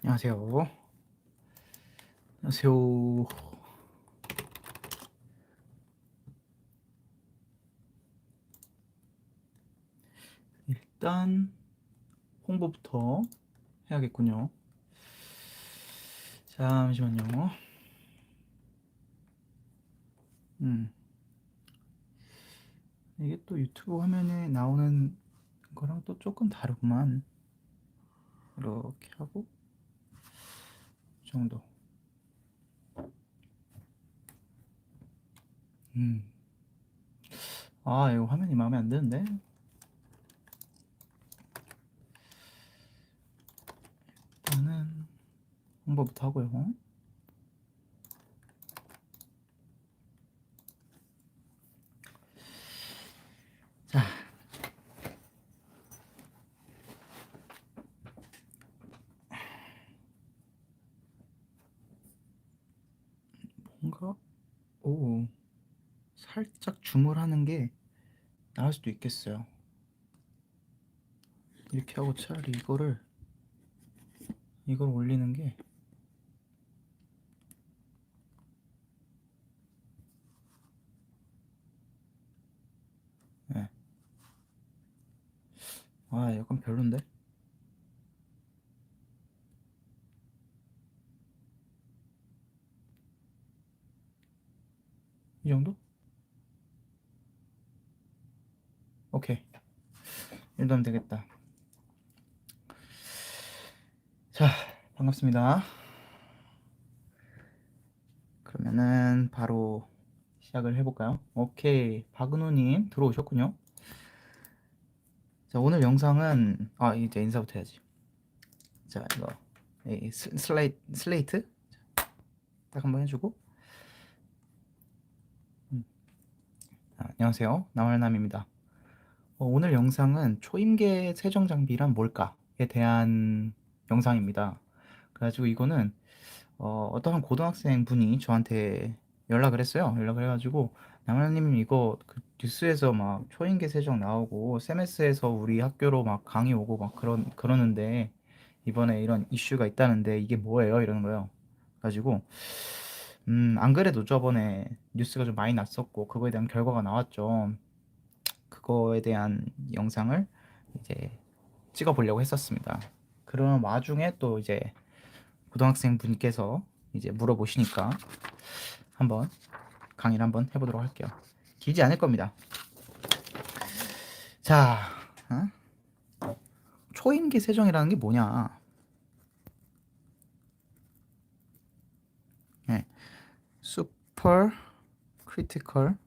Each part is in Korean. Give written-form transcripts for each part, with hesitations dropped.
안녕하세요. 안녕하세요. 일단 홍보부터 해야겠군요. 잠시만요. 이게 또 유튜브 화면에 나오는 거랑 또 조금 다르구만. 이렇게 하고 이 정도. 이거 화면이 마음에 안 드는데. 일단은 홍보부터 하고요. 자, 뭔가 살짝 줌을 하는 게 나을 수도 있겠어요. 이렇게 하고 차라리 이걸 올리는 게 네. 약간 별론데? 이 정도? 오케이. 이 정도면 되겠다. 자, 반갑습니다. 그러면은 바로 시작을 해볼까요? 오케이, 박은호님 들어오셨군요. 자, 오늘 영상은 이제 인사부터 해야지. 자, 이거 슬레이트 딱 한번 해주고. 안녕하세요, 나월남입니다. 오늘 영상은 초임계 세정 장비란 뭘까에 대한 영상입니다. 그래가지고 이거는 어떠한 고등학생 분이 저한테 연락을 했어요. 연락을 해가지고 나물님 이거 그 뉴스에서 막 초인계 세정 나오고 쌤에스에서 우리 학교로 막 강의 오고 막 그러는데 이번에 이런 이슈가 있다는데 이게 뭐예요? 이러는 거예요. 가지고 안 그래도 저번에 뉴스가 좀 많이 났었고 그거에 대한 결과가 나왔죠. 그거에 대한 영상을 이제 찍어보려고 했었습니다. 그런 와중에 또 이제 고등학생 분께서 이제 물어보시니까 한번 강의를 한번 해보도록 할게요. 길지 않을 겁니다. 자, 초임계 세정이라는 게 뭐냐? 네, 슈퍼 크리티컬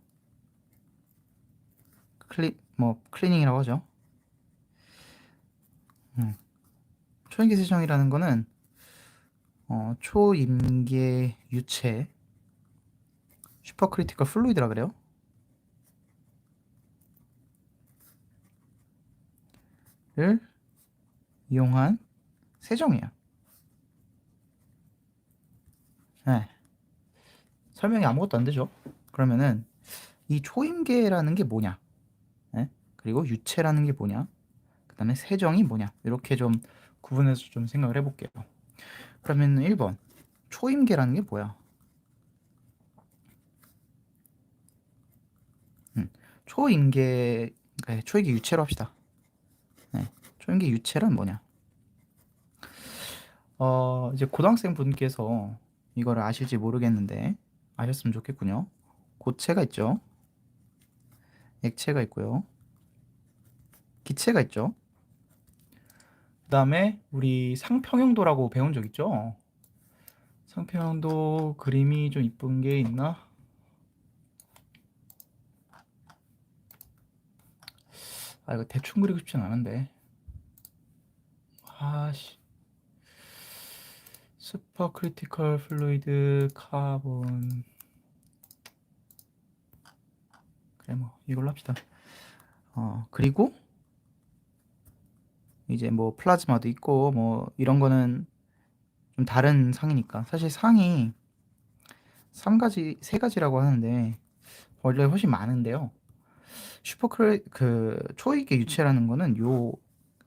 클리닝이라고 하죠. 초임계 세정이라는 거는 초임계 유체 슈퍼 크리티컬 플루이드라 그래요. 를 이용한 세정이야. 네. 설명이 아무것도 안 되죠. 그러면은 이 초임계라는 게 뭐냐? 네? 그리고 유체라는 게 뭐냐? 그 다음에 세정이 뭐냐? 이렇게 좀 구분해서 좀 생각을 해볼게요. 그러면 1번 초임계라는 게 뭐야? 초임계, 그러니까 초임계 유체로 합시다. 네. 초임계 유체란 뭐냐? 이제 고등학생 분께서 이거를 아실지 모르겠는데 아셨으면 좋겠군요. 고체가 있죠. 액체가 있고요. 기체가 있죠. 그 다음에 우리 상평형도라고 배운 적 있죠? 상평형도 그림이 좀 이쁜 게 있나? 이거 대충 그리고 싶진 않은데. 슈퍼 크리티컬 플루이드 카본. 그래, 뭐 이걸로 합시다. 그리고 이제 뭐 플라즈마도 있고 뭐 이런 거는 좀 다른 상이니까 사실 상이 3가지 3가지라고 하는데 원래 훨씬 많은데요. 그 초이계 유체라는 거는 요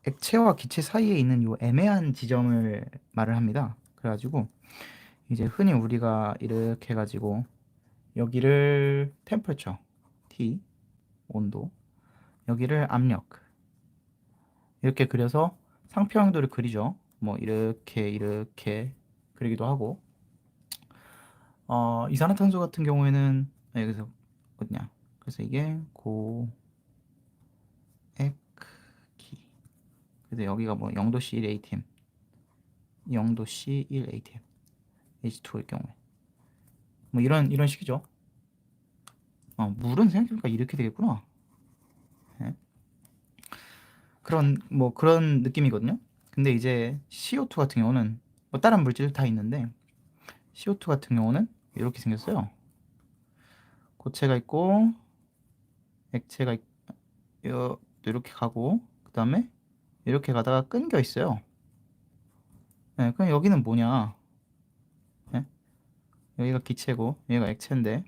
액체와 기체 사이에 있는 요 애매한 지점을 말을 합니다. 그래가지고 이제 흔히 우리가 이렇게 해가지고 여기를 템퍼처 T 온도, 여기를 압력 이렇게 그려서 상표항도를 그리죠. 뭐 이렇게 그리기도 하고 이산화탄소 같은 경우에는 여기서 어디냐? 그래서 이게 고액기. 그래서 여기가 뭐 0도씨 1atm, 0도씨 1atm, H2일 경우에 뭐 이런 식이죠. 물은 생각해보니까 이렇게 되겠구나. 네. 그런 느낌이거든요. 근데 이제 CO2 같은 경우는 뭐 다른 물질 다 있는데 CO2 같은 경우는 이렇게 생겼어요. 고체가 있고 액체가 이렇게 가고 그 다음에 이렇게 가다가 끊겨 있어요. 네, 그럼 여기는 뭐냐? 네? 여기가 기체고 여기가 액체인데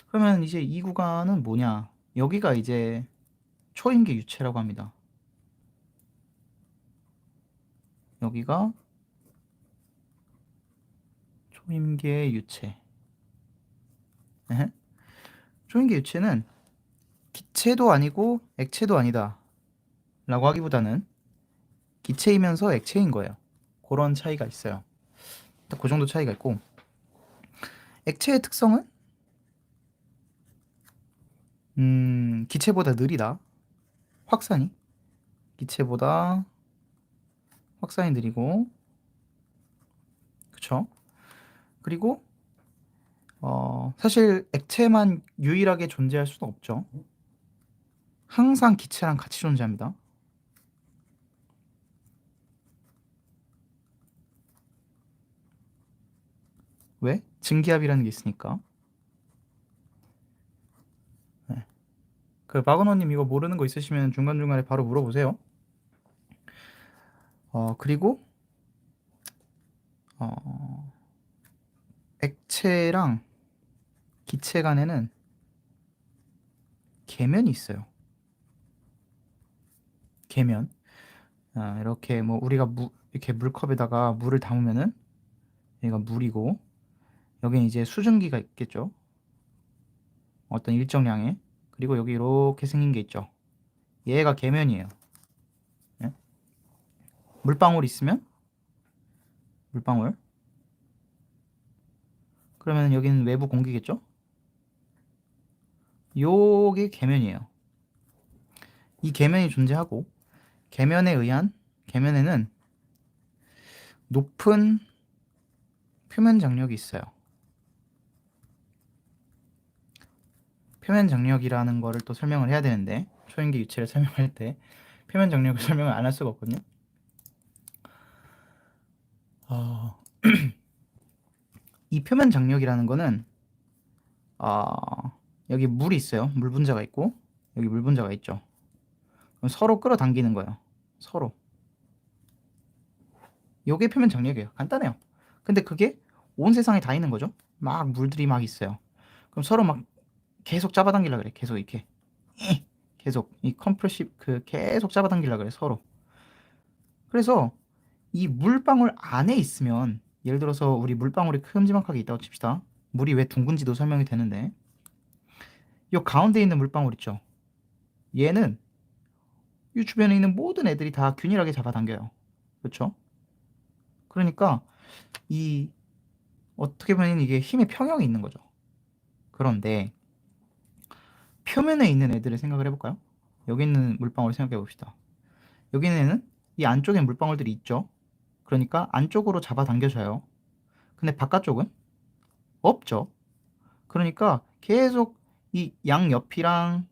그러면 이제 이 구간은 뭐냐? 여기가 이제 초임계 유체라고 합니다. 여기가 초임계 유체. 네? 초임계 유체는 기체도 아니고 액체도 아니다 라고 하기보다는 기체이면서 액체인 거예요. 그런 차이가 있어요. 딱 그 정도 차이가 있고 액체의 특성은 기체보다 느리다. 확산이 기체보다 확산이 느리고 그쵸? 그리고 사실 액체만 유일하게 존재할 수는 없죠. 항상 기체랑 같이 존재합니다. 왜? 증기압이라는 게 있으니까. 네. 그 박은호님 이거 모르는 거 있으시면 중간중간에 바로 물어보세요. 그리고 어, 액체랑 기체 간에는 계면이 있어요. 계면. 이렇게 뭐 우리가 이렇게 물컵에다가 물을 담으면은 여기가 물이고 여기는 이제 수증기가 있겠죠. 어떤 일정량의. 그리고 여기 이렇게 생긴 게 있죠. 얘가 계면이에요. 예? 물방울 있으면 물방울. 그러면 여기는 외부 공기겠죠? 요게 계면이에요. 이 계면이 존재하고 계면에는 높은 표면 장력이 있어요. 표면 장력이라는 거를 또 설명을 해야 되는데 초인계 유체를 설명할 때 표면 장력을 설명을 안 할 수가 없거든요. 이 표면 장력이라는 거는 여기 물이 있어요. 물 분자가 있고 여기 물 분자가 있죠. 그럼 서로 끌어당기는 거예요. 서로. 요게 표면 장력이에요. 간단해요. 근데 그게 온 세상에 다 있는 거죠. 막 물들이 막 있어요. 그럼 서로 막 계속 잡아당기려 그래. 계속 이렇게 계속 이 컴프레시 계속 잡아당기려 그래. 서로. 그래서 이 물방울 안에 있으면 예를 들어서 우리 물방울이 큼지막하게 있다고 칩시다. 물이 왜 둥근지도 설명이 되는데 이 가운데 있는 물방울 있죠. 얘는 이 주변에 있는 모든 애들이 다 균일하게 잡아당겨요. 그렇죠? 그러니까 이 어떻게 보면 이게 힘의 평형이 있는 거죠. 그런데 표면에 있는 애들을 생각을 해볼까요? 여기 있는 물방울 생각해 봅시다. 여기 있는 애는 이 안쪽에 물방울들이 있죠. 그러니까 안쪽으로 잡아당겨져요. 근데 바깥쪽은 없죠. 그러니까 계속 이 양옆이랑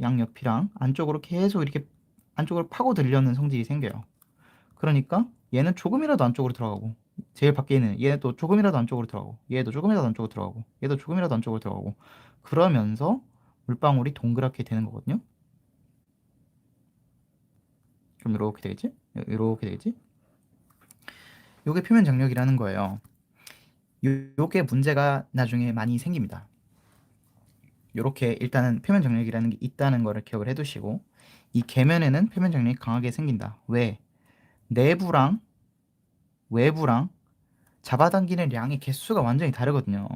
양옆이랑 안쪽으로 계속 이렇게 안쪽으로 파고들려는 성질이 생겨요. 그러니까 얘는 조금이라도 안쪽으로 들어가고 제일 밖에 있는 얘도 조금이라도 안쪽으로 들어가고 얘도 조금이라도 안쪽으로 들어가고 얘도 조금이라도 안쪽으로 들어가고 그러면서 물방울이 동그랗게 되는 거거든요. 그럼 이렇게 되겠지? 이렇게 되겠지? 요게 표면 장력이라는 거예요. 요게 문제가 나중에 많이 생깁니다. 요렇게 일단은 표면 장력이라는 게 있다는 거를 기억을 해두시고 이 계면에는 표면 장력이 강하게 생긴다. 왜? 내부랑 외부랑 잡아당기는 양의 개수가 완전히 다르거든요.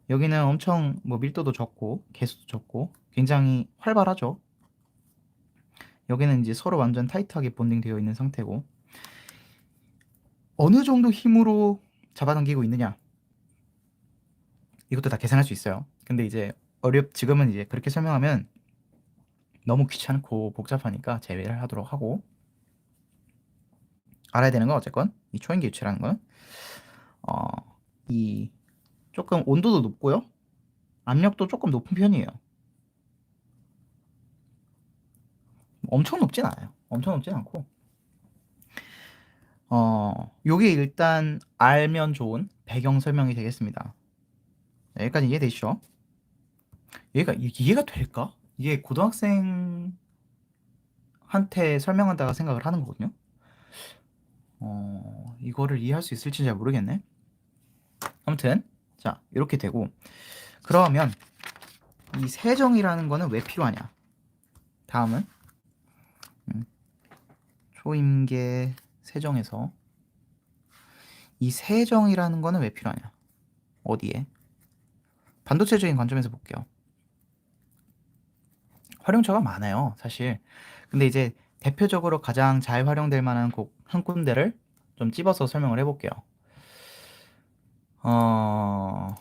여기는 엄청 뭐 밀도도 적고 개수도 적고 굉장히 활발하죠. 여기는 이제 서로 완전 타이트하게 본딩되어 있는 상태고, 어느 정도 힘으로 잡아당기고 있느냐, 이것도 다 계산할 수 있어요. 근데 이제 지금은 이제 그렇게 설명하면 너무 귀찮고 복잡하니까 제외를 하도록 하고, 알아야 되는 건 어쨌건 이 초인계 유체라는 건 이 조금 온도도 높고요, 압력도 조금 높은 편이에요. 엄청 높진 않아요. 엄청 높진 않고, 요게 일단 알면 좋은 배경 설명이 되겠습니다. 여기까지 이해되시죠? 이해가 될까? 이게 고등학생한테 설명한다가 생각을 하는 거거든요. 이거를 이해할 수 있을지 잘 모르겠네. 아무튼 자, 이렇게 되고, 그러면 이 세정이라는 거는 왜 필요하냐? 다음은 초임계 세정에서 이 세정이라는 거는 왜 필요하냐? 어디에? 반도체적인 관점에서 볼게요. 활용처가 많아요, 사실. 근데 이제 대표적으로 가장 잘 활용될 만한 곡 한 군데를 좀 찝어서 설명을 해볼게요. 어,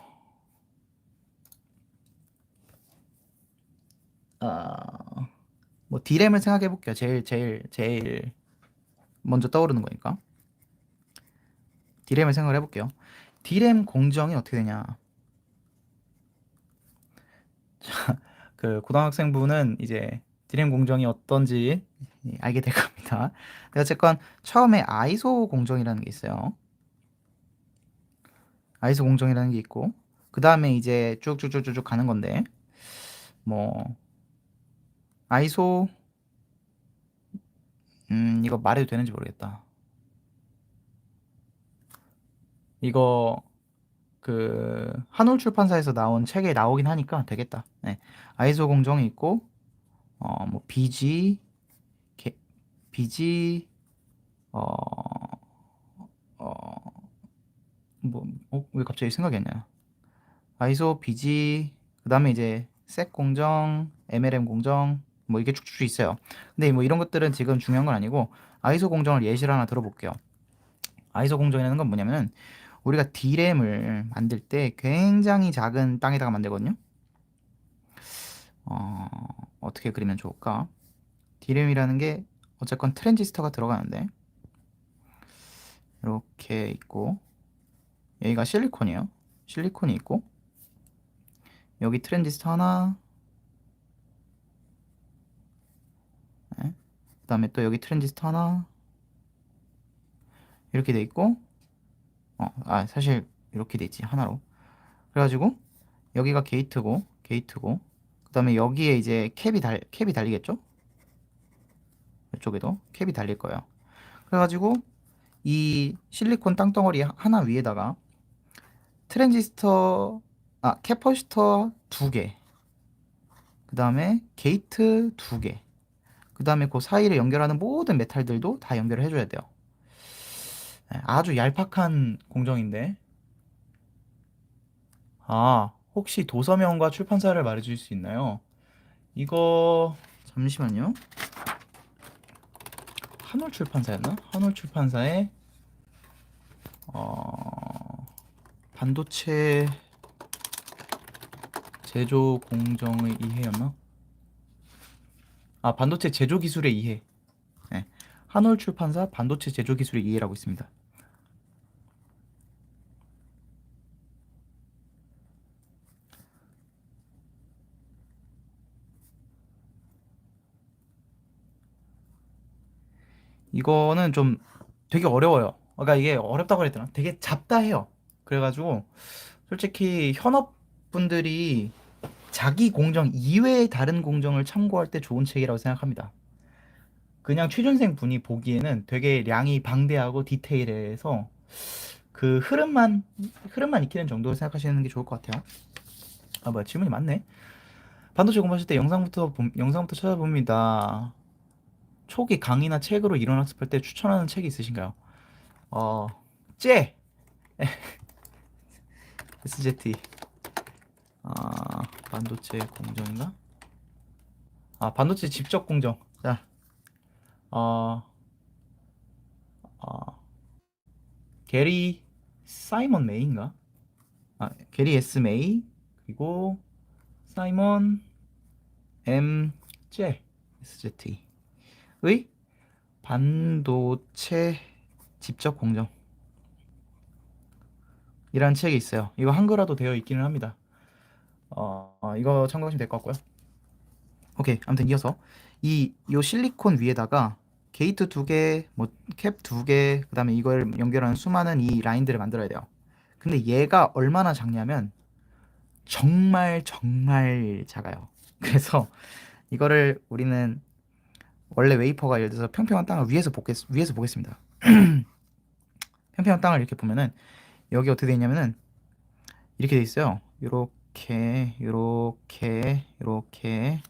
뭐 D램을 생각해 볼게요. 제일 먼저 떠오르는 거니까. D램을 생각을 해볼게요. D램 공정이 어떻게 되냐? 그 고등학생분은 이제 D램 공정이 어떤지 알게 될 겁니다. 근데 어쨌건 처음에 아이소 공정이라는 게 있어요. 아이소 공정이라는 게 있고, 그 다음에 이제 쭉쭉쭉쭉 가는 건데, 뭐 아이소, 이거 말해도 되는지 모르겠다. 이거 그 한올 출판사에서 나온 책에 나오긴 하니까 되겠다. 네. 아이소 공정이 있고, 뭐 BG, 어, 어, 왜 갑자기 생각이 안 나요? 아이소, BG, 그 다음에 이제 색 공정, MLM 공정, 뭐 이게 쭉쭉 있어요. 근데 뭐 이런 것들은 지금 중요한 건 아니고, 아이소 공정을 예시를 하나 들어볼게요. 아이소 공정이라는 건 뭐냐면은, 우리가 D램을 만들 때 굉장히 작은 땅에다가 만들거든요. 어떻게 그리면 좋을까? D램이라는 게 어쨌건 트랜지스터가 들어가는데, 이렇게 있고, 여기가 실리콘이에요. 실리콘이 있고, 여기 트랜지스터 하나, 네. 그 다음에 또 여기 트랜지스터 하나, 이렇게 돼 있고, 사실 이렇게 돼 있지, 하나로. 그래가지고 여기가 게이트고, 그 다음에 여기에 이제 캡이 달리겠죠? 이쪽에도 캡이 달릴 거예요. 그래가지고 이 실리콘 땅덩어리 하나 위에다가 캐퍼시터 2개, 그 다음에 게이트 2개, 그 다음에 그 사이를 연결하는 모든 메탈들도 다 연결을 해줘야 돼요. 네, 아주 얄팍한 공정인데, 혹시 도서명과 출판사를 말해줄 수 있나요? 이거 잠시만요. 한올 출판사였나? 한올 출판사의 반도체 제조 공정의 이해였나? 반도체 제조 기술의 이해. 네. 한올 출판사 반도체 제조 기술의 이해라고 있습니다. 이거는 좀 되게 어려워요. 그러니까 이게 어렵다고 그랬더나? 되게 잡다 해요. 그래가지고 솔직히 현업분들이 자기 공정 이외의 다른 공정을 참고할 때 좋은 책이라고 생각합니다. 그냥 취준생 분이 보기에는 되게 량이 방대하고 디테일해서 그 흐름만 익히는 정도로 생각하시는 게 좋을 것 같아요. 뭐야, 질문이 많네. 반도체 공부하실 때 영상부터 찾아봅니다. 초기 강의나 책으로 이론 학습할 때 추천하는 책이 있으신가요? 어, 째 SZT. 반도체 공정인가? 반도체 집적 공정. 자, 어, 어, 게리 사이먼 메이인가? 게리 S 메이 그리고 사이먼 M 제 SZT의 반도체 집적 공정이라는 책이 있어요. 이거 한글화도 되어 있기는 합니다. 이거 참고하시면 될 것 같고요. 오케이. 아무튼 이어서 요 실리콘 위에다가 게이트 두 개, 뭐 캡 두 개, 그다음에 이걸 연결하는 수많은 이 라인들을 만들어야 돼요. 근데 얘가 얼마나 작냐면 정말 정말 작아요. 그래서 이거를 우리는 원래 웨이퍼가 예를 들어서 평평한 땅을 위에서 보겠습니다. 평평한 땅을 이렇게 보면은 여기 어떻게 돼 있냐면은 이렇게 돼 있어요. 요렇게 요렇게 요렇게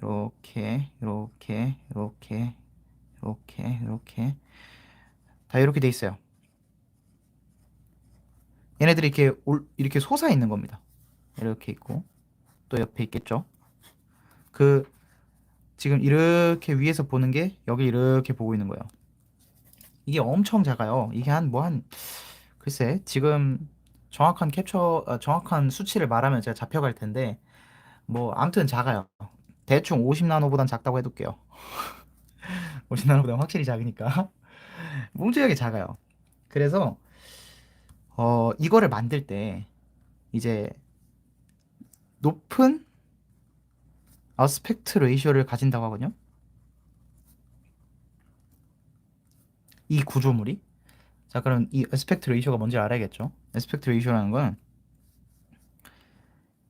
요렇게 요렇게 요렇게 요렇게 요렇게 다 이렇게 돼 있어요. 얘네들이 이렇게 솟아 있는 겁니다. 이렇게 있고 또 옆에 있겠죠. 그 지금 이렇게 위에서 보는 게 여기 이렇게 보고 있는 거예요. 이게 엄청 작아요. 이게 글쎄 지금 정확한 수치를 말하면 제가 잡혀갈 텐데 뭐 아무튼 작아요. 대충 50나노보단 작다고 해둘게요. 50나노보다 확실히 작으니까 뭉툭하게 작아요. 그래서 이거를 만들 때 이제 높은 아스펙트 레이쇼를 가진다고 하거든요. 이 구조물이. 자, 그럼 이 아스펙트 레이쇼가 뭔지 알아야겠죠? 아스펙트 레이쇼라는 건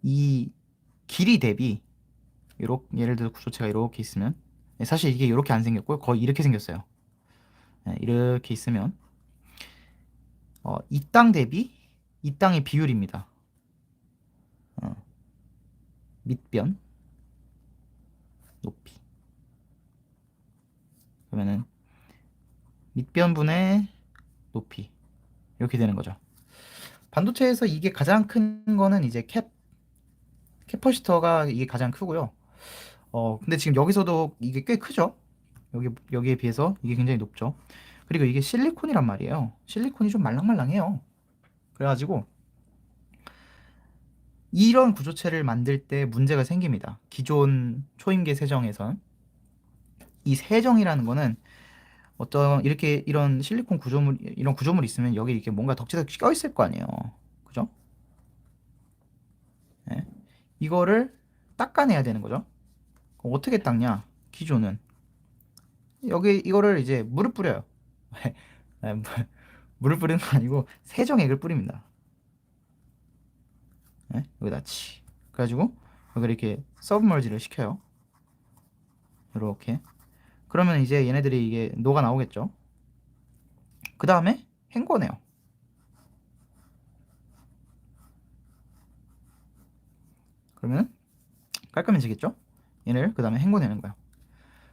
이 길이 대비 예를 들어 구조체가 이렇게 있으면 사실 이게 이렇게 안 생겼고요. 거의 이렇게 생겼어요. 이렇게 있으면 이 땅 대비 이 땅의 비율입니다. 어, 밑변 높이. 그러면은 밑변분의 높이 이렇게 되는 거죠. 반도체에서 이게 가장 큰 거는 이제 캐퍼시터가 이게 가장 크고요. 근데 지금 여기서도 이게 꽤 크죠? 여기에 비해서 이게 굉장히 높죠. 그리고 이게 실리콘이란 말이에요. 실리콘이 좀 말랑말랑해요. 그래가지고 이런 구조체를 만들 때 문제가 생깁니다. 기존 초임계 세정에선 이 세정이라는 거는 이런 실리콘 이런 구조물이 있으면 여기 이렇게 뭔가 덕지덕지 껴 있을 거 아니에요. 그죠? 예. 이거를 닦아내야 되는 거죠. 그럼 어떻게 닦냐? 기존은 여기 이거를 이제 물을 뿌려요. 예, 물을 뿌리는 건 아니고 세정액을 뿌립니다. 여기다 그래가지고 여기 이렇게 서브머지를 시켜요. 이렇게. 그러면 이제 얘네들이 이게 녹아 나오겠죠. 그 다음에 헹궈내요. 그러면 깔끔해지겠죠? 얘를 그 다음에 헹궈내는 거예요.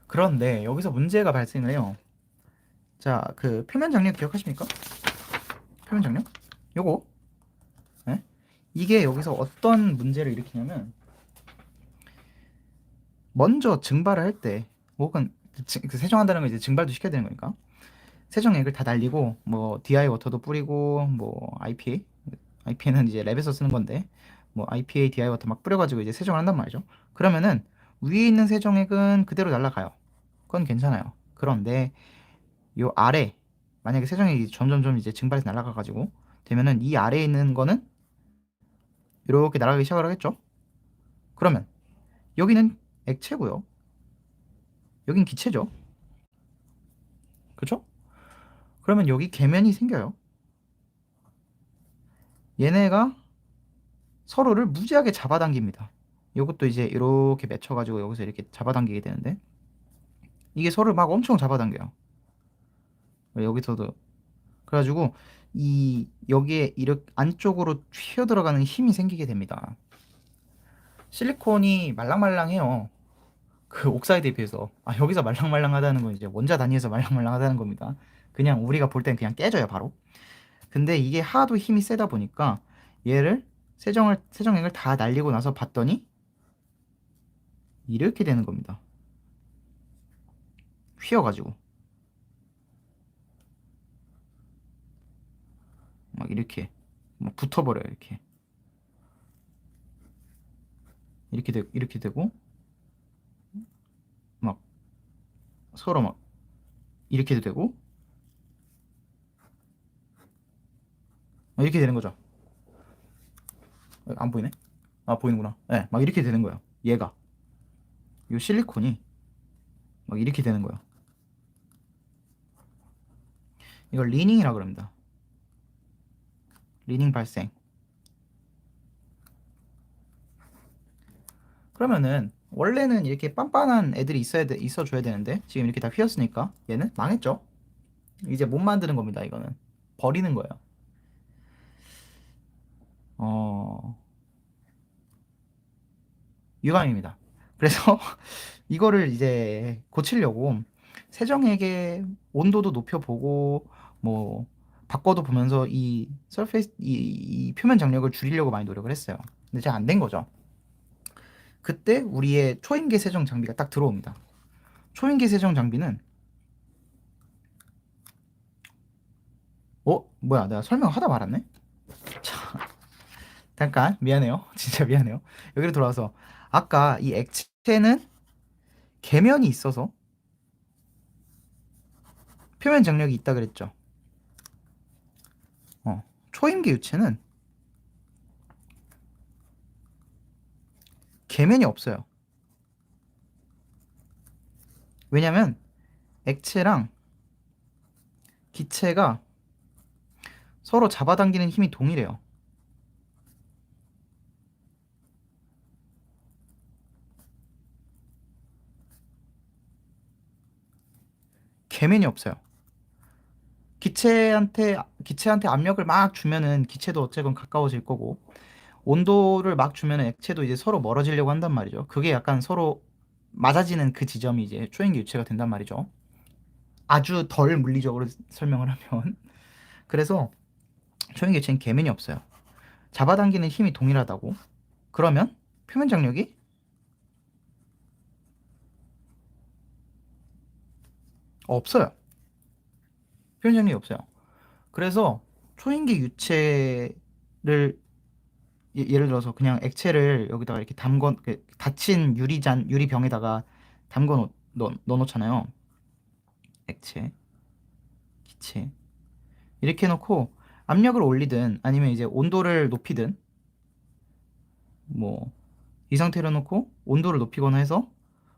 그런데 여기서 문제가 발생을 해요. 자, 그 표면 장력 기억하십니까? 표면 장력? 요거. 네? 이게 여기서 어떤 문제를 일으키냐면 먼저 증발을 할 때 혹은 그 세정한다는 건 이제 증발도 시켜야 되는 거니까 세정액을 다 날리고 뭐 DI 워터도 뿌리고 뭐 IPA는 이제 랩에서 쓰는 건데 뭐 IPA, DI 워터 막 뿌려가지고 이제 세정을 한단 말이죠. 그러면은 위에 있는 세정액은 그대로 날아가요. 그건 괜찮아요. 그런데 요 아래 만약에 세정액이 점점점 이제 증발해서 날아가가지고 되면은 이 아래에 있는 거는 이렇게 날아가기 시작을 하겠죠. 그러면 여기는 액체고요. 여긴 기체죠. 그렇죠? 그러면 여기 계면이 생겨요. 얘네가 서로를 무지하게 잡아당깁니다. 이것도 이제 이렇게 맺혀가지고 여기서 이렇게 잡아당기게 되는데 이게 서로를 막 엄청 잡아당겨요. 여기서도 그래가지고 여기에 이렇게 안쪽으로 튀어 들어가는 힘이 생기게 됩니다. 실리콘이 말랑말랑해요. 그 옥사이드에 비해서. 여기서 말랑말랑하다는 건 이제 원자 단위에서 말랑말랑하다는 겁니다. 그냥 우리가 볼 땐 그냥 깨져요, 바로. 근데 이게 하도 힘이 세다 보니까 얘를 세정액을 다 날리고 나서 봤더니 이렇게 되는 겁니다. 휘어가지고 막 이렇게 막 붙어버려요. 이렇게 되고 막 서로 막 이렇게도 되고 이렇게 되는 거죠. 안 보이네? 보이는구나. 네, 막 이렇게 되는 거예요. 얘가 이 실리콘이 막 이렇게 되는 거예요. 이걸 리닝이라 그럽니다. 리닝 발생. 그러면은 원래는 이렇게 빤빤한 애들이 있어줘야 되는데 지금 이렇게 다 휘었으니까 얘는 망했죠. 이제 못 만드는 겁니다. 이거는 버리는 거예요. 유감입니다. 그래서 이거를 이제 고치려고 세정액의 온도도 높여보고 뭐 바꿔도 보면서 이 서페이스 이 표면 장력을 줄이려고 많이 노력을 했어요. 근데 잘 안 된 거죠. 그때 우리의 초임계 세정 장비가 딱 들어옵니다. 초임계 세정 장비는 뭐야, 내가 설명하다 말았네. 자, 잠깐 미안해요. 진짜 미안해요. 여기로 돌아와서 아까 이 액체는 계면이 있어서 표면 장력이 있다 그랬죠. 초임계 유체는 계면이 없어요. 왜냐면 액체랑 기체가 서로 잡아당기는 힘이 동일해요. 계면이 없어요. 기체한테 압력을 막 주면은 기체도 어쨌건 가까워질 거고, 온도를 막 주면은 액체도 이제 서로 멀어지려고 한단 말이죠. 그게 약간 서로 맞아지는 그 지점이 이제 초인계 유체가 된단 말이죠. 아주 덜 물리적으로 설명을 하면. 그래서 초인계 유체는 계면이 없어요. 잡아당기는 힘이 동일하다고. 그러면 표면 장력이 없어요. 표면 장력이 없어요. 그래서 초인계 유체를 예를 들어서 그냥 액체를 여기다가 이렇게 닫힌 유리병에다가 넣어놓잖아요. 액체, 기체 이렇게 해놓고 압력을 올리든 아니면 이제 온도를 높이든 뭐 이 상태로 놓고 온도를 높이거나 해서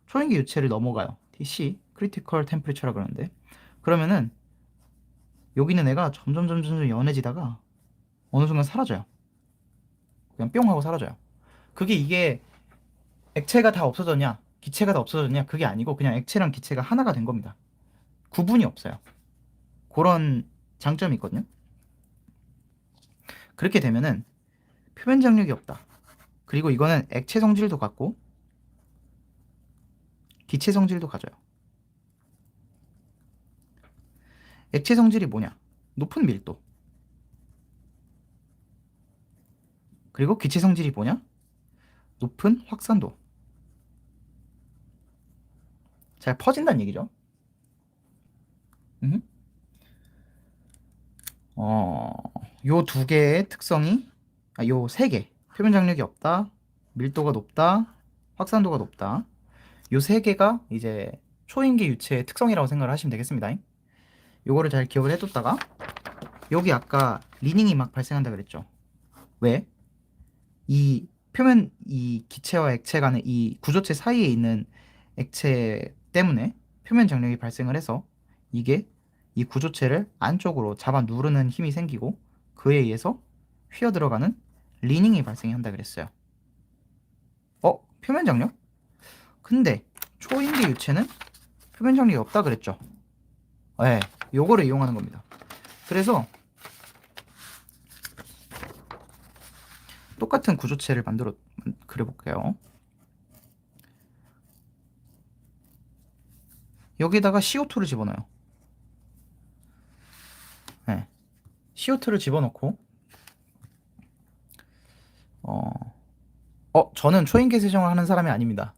초인계 유체를 넘어가요. TC, Critical Temperature라 그러는데 그러면은 여기 있는 애가 점점 연해지다가 어느 순간 사라져요. 그냥 뿅 하고 사라져요. 이게 액체가 다 없어졌냐, 기체가 다 없어졌냐, 그게 아니고 그냥 액체랑 기체가 하나가 된 겁니다. 구분이 없어요. 그런 장점이 있거든요. 그렇게 되면은 표면 장력이 없다. 그리고 이거는 액체 성질도 같고 기체 성질도 가져요. 액체 성질이 뭐냐? 높은 밀도. 그리고 기체 성질이 뭐냐? 높은 확산도. 잘 퍼진다는 얘기죠. 음. 요 두 개의 특성이, 요 세 개. 표면 장력이 없다, 밀도가 높다, 확산도가 높다. 요 세 개가 이제 초인계 유체의 특성이라고 생각을 하시면 되겠습니다. 요거를 잘 기억을 해뒀다가 여기 아까 리닝이 막 발생한다 그랬죠. 왜? 이 기체와 액체 간의 이 구조체 사이에 있는 액체 때문에 표면 장력이 발생을 해서 이게 이 구조체를 안쪽으로 잡아 누르는 힘이 생기고 그에 의해서 휘어 들어가는 리닝이 발생한다 그랬어요. 표면 장력? 근데 초인계 유체는 표면 장력이 없다 그랬죠. 네, 요거를 이용하는 겁니다. 그래서 똑같은 구조체를 그려볼게요. 여기다가 CO2를 집어넣어요. 네. CO2를 집어넣고 저는 초인계 세정을 하는 사람이 아닙니다.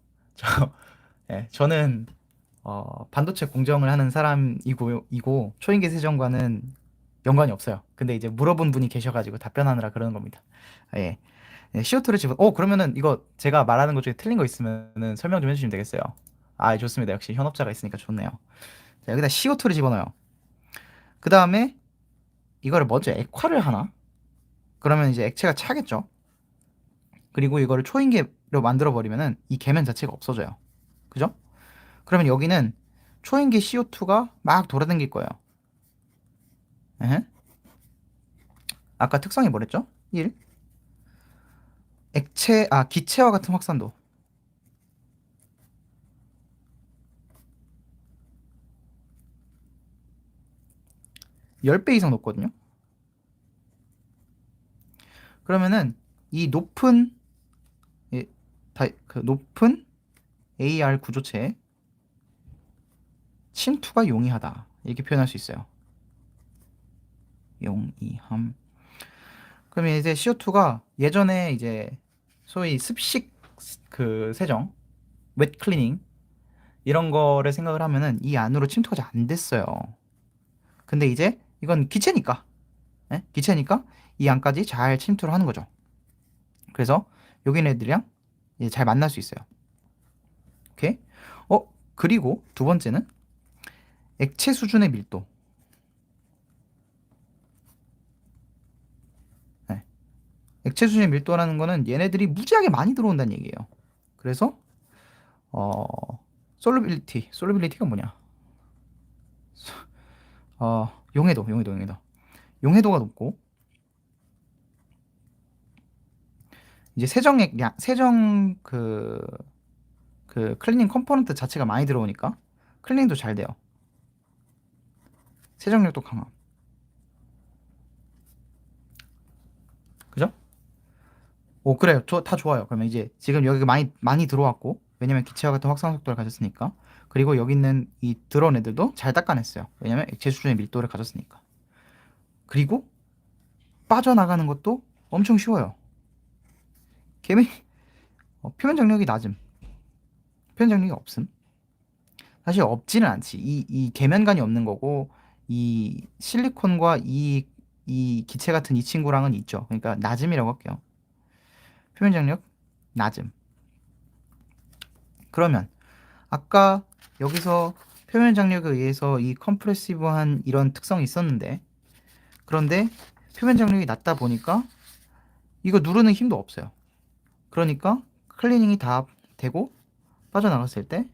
저는 반도체 공정을 하는 사람이고 초인계 세정과는 연관이 없어요. 근데 이제 물어본 분이 계셔가지고 답변하느라 그러는 겁니다. 예. CO2를 그러면은 이거 제가 말하는 것 중에 틀린 거 있으면은 설명 좀 해주시면 되겠어요. 아, 좋습니다. 역시 현업자가 있으니까 좋네요. 자, 여기다 CO2를 집어넣어요. 그 다음에 이거를 먼저 액화를 하나? 그러면 이제 액체가 차겠죠? 그리고 이거를 초인계로 만들어 버리면은 이 계면 자체가 없어져요. 그죠? 그러면 여기는 초인계 CO2가 막 돌아다닐 거예요. 에헤. 아까 특성이 뭐랬죠? 1. 기체와 같은 확산도. 10배 이상 높거든요. 그러면은 이 높은 AR 구조체에 침투가 용이하다. 이렇게 표현할 수 있어요. 용이함. 그러면 이제 CO2가 예전에 이제 소위 습식 세정, 웹 클리닝 이런 거를 생각을 하면은 이 안으로 침투가 잘 안 됐어요. 근데 이제 이건 기체니까, 예? 기체니까 이 안까지 잘 침투를 하는 거죠. 그래서 여기 애들이랑 이제 잘 만날 수 있어요. 오케이? 그리고 두 번째는 액체 수준의 밀도. 네. 액체 수준의 밀도라는 거는 얘네들이 무지하게 많이 들어온다는 얘기예요. 그래서 어, 솔루빌리티가 뭐냐? 용해도가 높고 이제 세정 클리닝 컴포넌트 자체가 많이 들어오니까 클리닝도 잘 돼요. 세정력도 강함. 그죠? 그래요. 다 좋아요. 그러면 이제 지금 여기가 많이 들어왔고, 왜냐면 기체와 같은 확산 속도를 가졌으니까. 그리고 여기 있는 이 들어온 애들도 잘 닦아냈어요. 왜냐면 액체 수준의 밀도를 가졌으니까. 그리고 빠져나가는 것도 엄청 쉬워요. 개미, 표면 장력이 낮음. 표면 장력이 없음. 사실 없지는 않지. 이 계면관이 없는 거고, 이 실리콘과 이 기체 같은 이 친구랑은 있죠. 그러니까 낮음이라고 할게요. 표면 장력 낮음. 그러면 아까 여기서 표면 장력에 의해서 이 컴프레시브한 이런 특성이 있었는데, 그런데 표면 장력이 낮다 보니까 이거 누르는 힘도 없어요. 그러니까 클리닝이 다 되고 빠져나갔을 때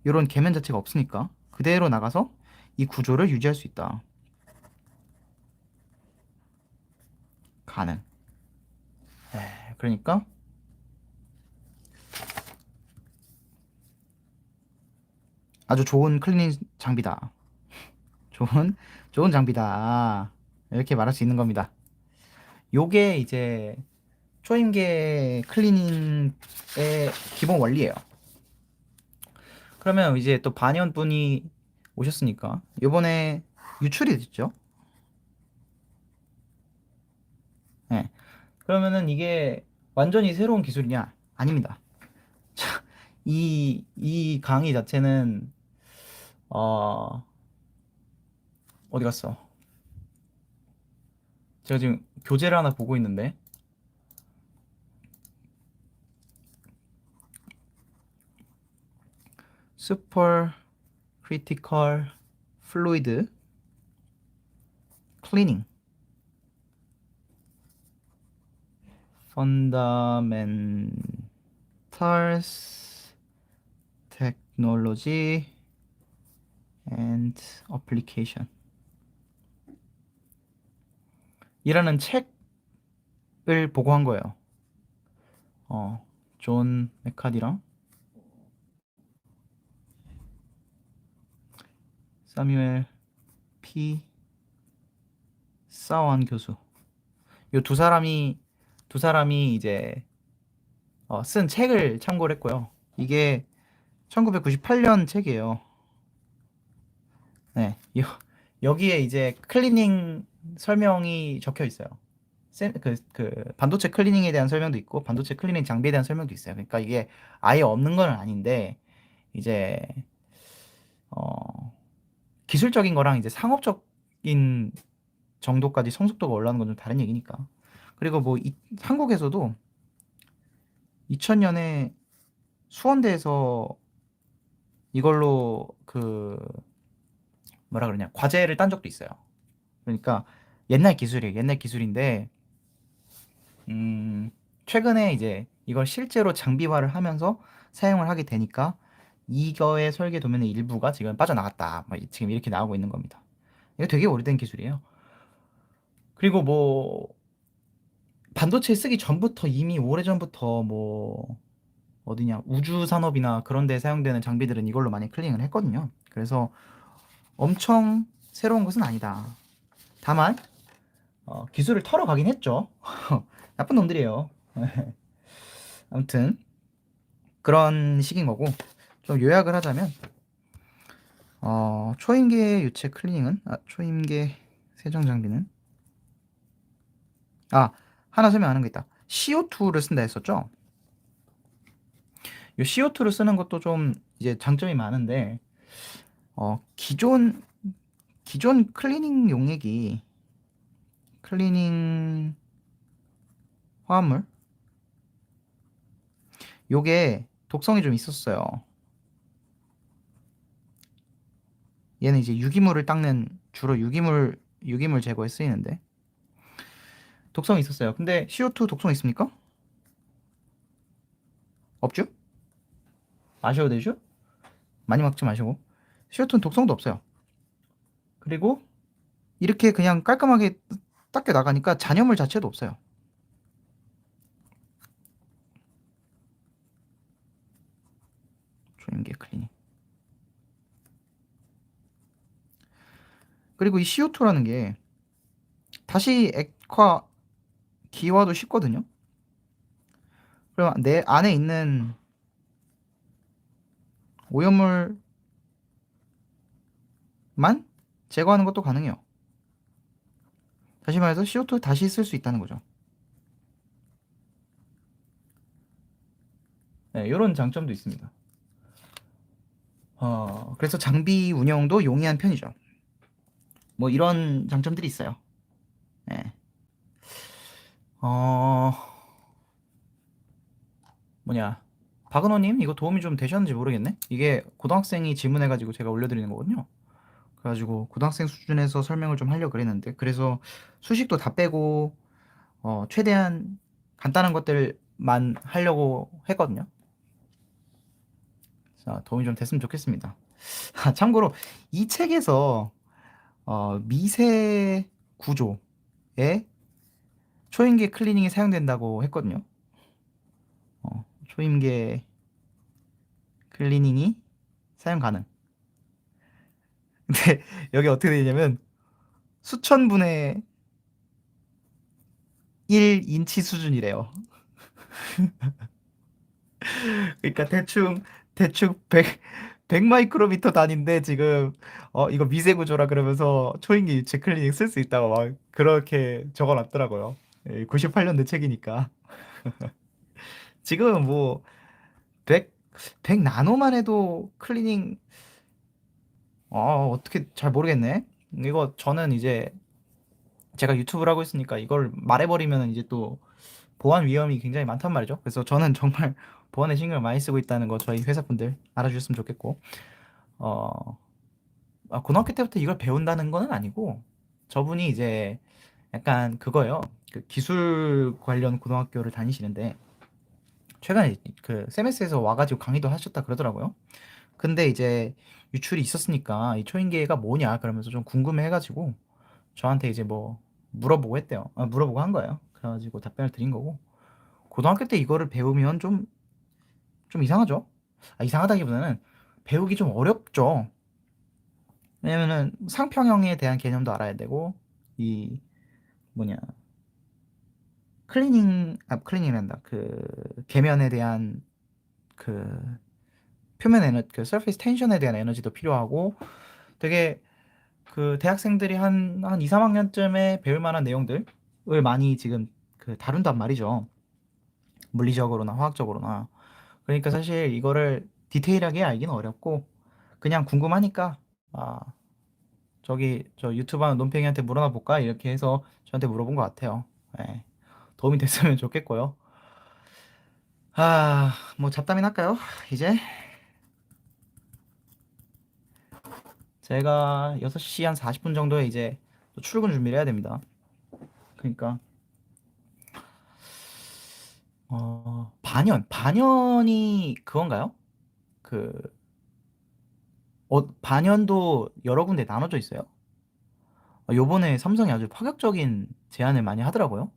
이런 계면 자체가 없으니까 그대로 나가서 이 구조를 유지할 수 있다. 가능. 그러니까 아주 좋은 클리닝 장비다. 좋은 장비다. 이렇게 말할 수 있는 겁니다. 요게 이제 초임계 클리닝의 기본 원리예요. 그러면 이제 또 반년 분이 오셨으니까 요번에 유출이 됐죠? 네. 그러면은 이게 완전히 새로운 기술이냐? 아닙니다. 자, 이 강의 자체는 어, 어디 갔어? 제가 지금 교재를 하나 보고 있는데 Super Critical Fluid Cleaning Fundamentals Technology and Application 이라는 책을 보고 한 거예요. 존 메카디랑 사뮤엘 P 사완 교수. 요 두 사람이 이제 쓴 책을 참고를 했고요. 이게 1998년 책이에요. 네, 여기에 이제 클리닝 설명이 적혀 있어요. 반도체 클리닝에 대한 설명도 있고, 반도체 클리닝 장비에 대한 설명도 있어요. 그러니까 이게 아예 없는 건 아닌데, 이제, 어, 기술적인 거랑 이제 상업적인 정도까지 성숙도가 올라가는 건 좀 다른 얘기니까. 그리고 뭐, 한국에서도 2000년에 수원대에서 이걸로 뭐라 그러냐, 과제를 딴 적도 있어요. 그러니까 옛날 기술이에요. 옛날 기술인데, 최근에 이제 이걸 실제로 장비화를 하면서 사용을 하게 되니까 이거의 설계 도면의 일부가 지금 빠져나갔다. 지금 이렇게 나오고 있는 겁니다. 이거 되게 오래된 기술이에요. 그리고 뭐 반도체 쓰기 전부터 이미 오래전부터 뭐 어디냐 우주 산업이나 그런 데 사용되는 장비들은 이걸로 많이 클링을 했거든요. 그래서 엄청 새로운 것은 아니다. 다만 기술을 털어가긴 했죠. 나쁜 놈들이에요. 아무튼 그런 식인 거고, 좀 요약을 하자면 초임계 유체 클리닝은 초임계 세정 장비는 하나 설명하는 거 있다. CO2를 쓴다 했었죠. 이 CO2를 쓰는 것도 좀 이제 장점이 많은데 기존 클리닝 용액이 클리닝 화합물 요게 독성이 좀 있었어요. 얘는 이제 유기물을 닦는, 주로 유기물 제거에 쓰이는데 독성이 있었어요. 근데 CO2 독성 있습니까? 없죠? 마셔도 되죠? 많이 먹지 마시고. CO2는 독성도 없어요. 그리고 이렇게 그냥 깔끔하게 닦여 나가니까 잔여물 자체도 없어요. 초임계 클리닝. 그리고 이 CO2라는 게 다시 액화 기화도 쉽거든요. 그럼 내 안에 있는 오염물만 제거하는 것도 가능해요. 다시 말해서 CO2 다시 쓸 수 있다는 거죠. 네, 이런 장점도 있습니다. 그래서 장비 운영도 용이한 편이죠. 뭐 이런 장점들이 있어요. 네. 어, 뭐냐. 박은호님, 이거 도움이 좀 되셨는지 모르겠네? 이게 고등학생이 질문해가지고 제가 올려드리는 거거든요. 그래가지고 고등학생 수준에서 설명을 좀 하려고 그랬는데, 그래서 수식도 다 빼고, 최대한 간단한 것들만 하려고 했거든요. 자, 도움이 좀 됐으면 좋겠습니다. 참고로 이 책에서 미세 구조에 초임계 클리닝이 사용된다고 했거든요. 초임계 클리닝이 사용 가능. 근데 여기 어떻게 되냐면 수천 분의 1인치 수준이래요. 그러니까 대충 100 마이크로미터 단위인데 지금 이거 미세 구조라 그러면서 초인기 유체 클리닝 쓸 수 있다고 막 그렇게 적어놨더라고요. 98년도 책이니까. 지금은 뭐 100, 100 나노만 해도 클리닝 어떻게 잘 모르겠네. 이거 저는 이제 제가 유튜브를 하고 있으니까 이걸 말해버리면 이제 또 보안 위험이 굉장히 많단 말이죠. 그래서 저는 정말 보안에 신경을 많이 쓰고 있다는 거 저희 회사분들 알아주셨으면 좋겠고, 어, 고등학교 때부터 이걸 배운다는 거는 아니고, 저분이 이제 약간 그거예요. 그 기술 관련 고등학교를 다니시는데, 최근에 그 세메스에서 와가지고 강의도 하셨다 그러더라고요. 근데 이제 유출이 있었으니까 이 초인계가 뭐냐 그러면서 좀 궁금해 해가지고 저한테 이제 뭐 물어보고 했대요. 물어보고 한 거예요. 그래가지고 답변을 드린 거고. 고등학교 때 이거를 배우면 좀 이상하죠? 이상하다기보다는 배우기 좀 어렵죠. 왜냐면은 상평형에 대한 개념도 알아야 되고, 이 뭐냐 클리닝이란다. 그 계면에 대한 그 표면 에너 그 서페이스 텐션에 대한 에너지도 필요하고 되게 그 대학생들이 한 2, 3학년쯤에 배울 만한 내용들을 많이 지금 그 다룬단 말이죠. 물리적으로나 화학적으로나. 그러니까 사실 이거를 디테일하게 알기는 어렵고 그냥 궁금하니까 아, 저기 저 유튜브 하는 논팽이한테 물어나 볼까? 이렇게 해서 저한테 물어본 것 같아요. 예. 도움이 됐으면 좋겠고요. 아, 뭐 잡담이나 할까요? 이제 제가 6시 한 40분 정도에 이제 또 출근 준비를 해야 됩니다. 그러니까 반연이 그건가요? 그 반연도 여러 군데 나눠져 있어요. 요번에 삼성이 아주 파격적인 제안을 많이 하더라고요.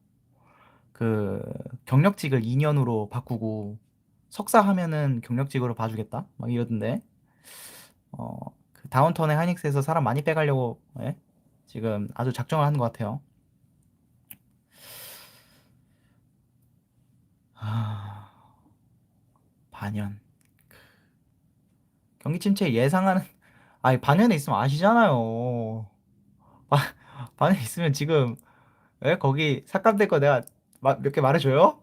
그 경력직을 2년으로 바꾸고 석사 하면은 경력직으로 봐주겠다 막 이러던데 그 다운턴의 하이닉스에서 사람 많이 빼가려고 예? 지금 아주 작정을 하는 것 같아요. 아, 반연 경기 침체 예상하는 아니 반연에 있으면 아시잖아요. 반 반연에 있으면 지금 예? 거기 삭감될 거 내가 몇 개 말해줘요?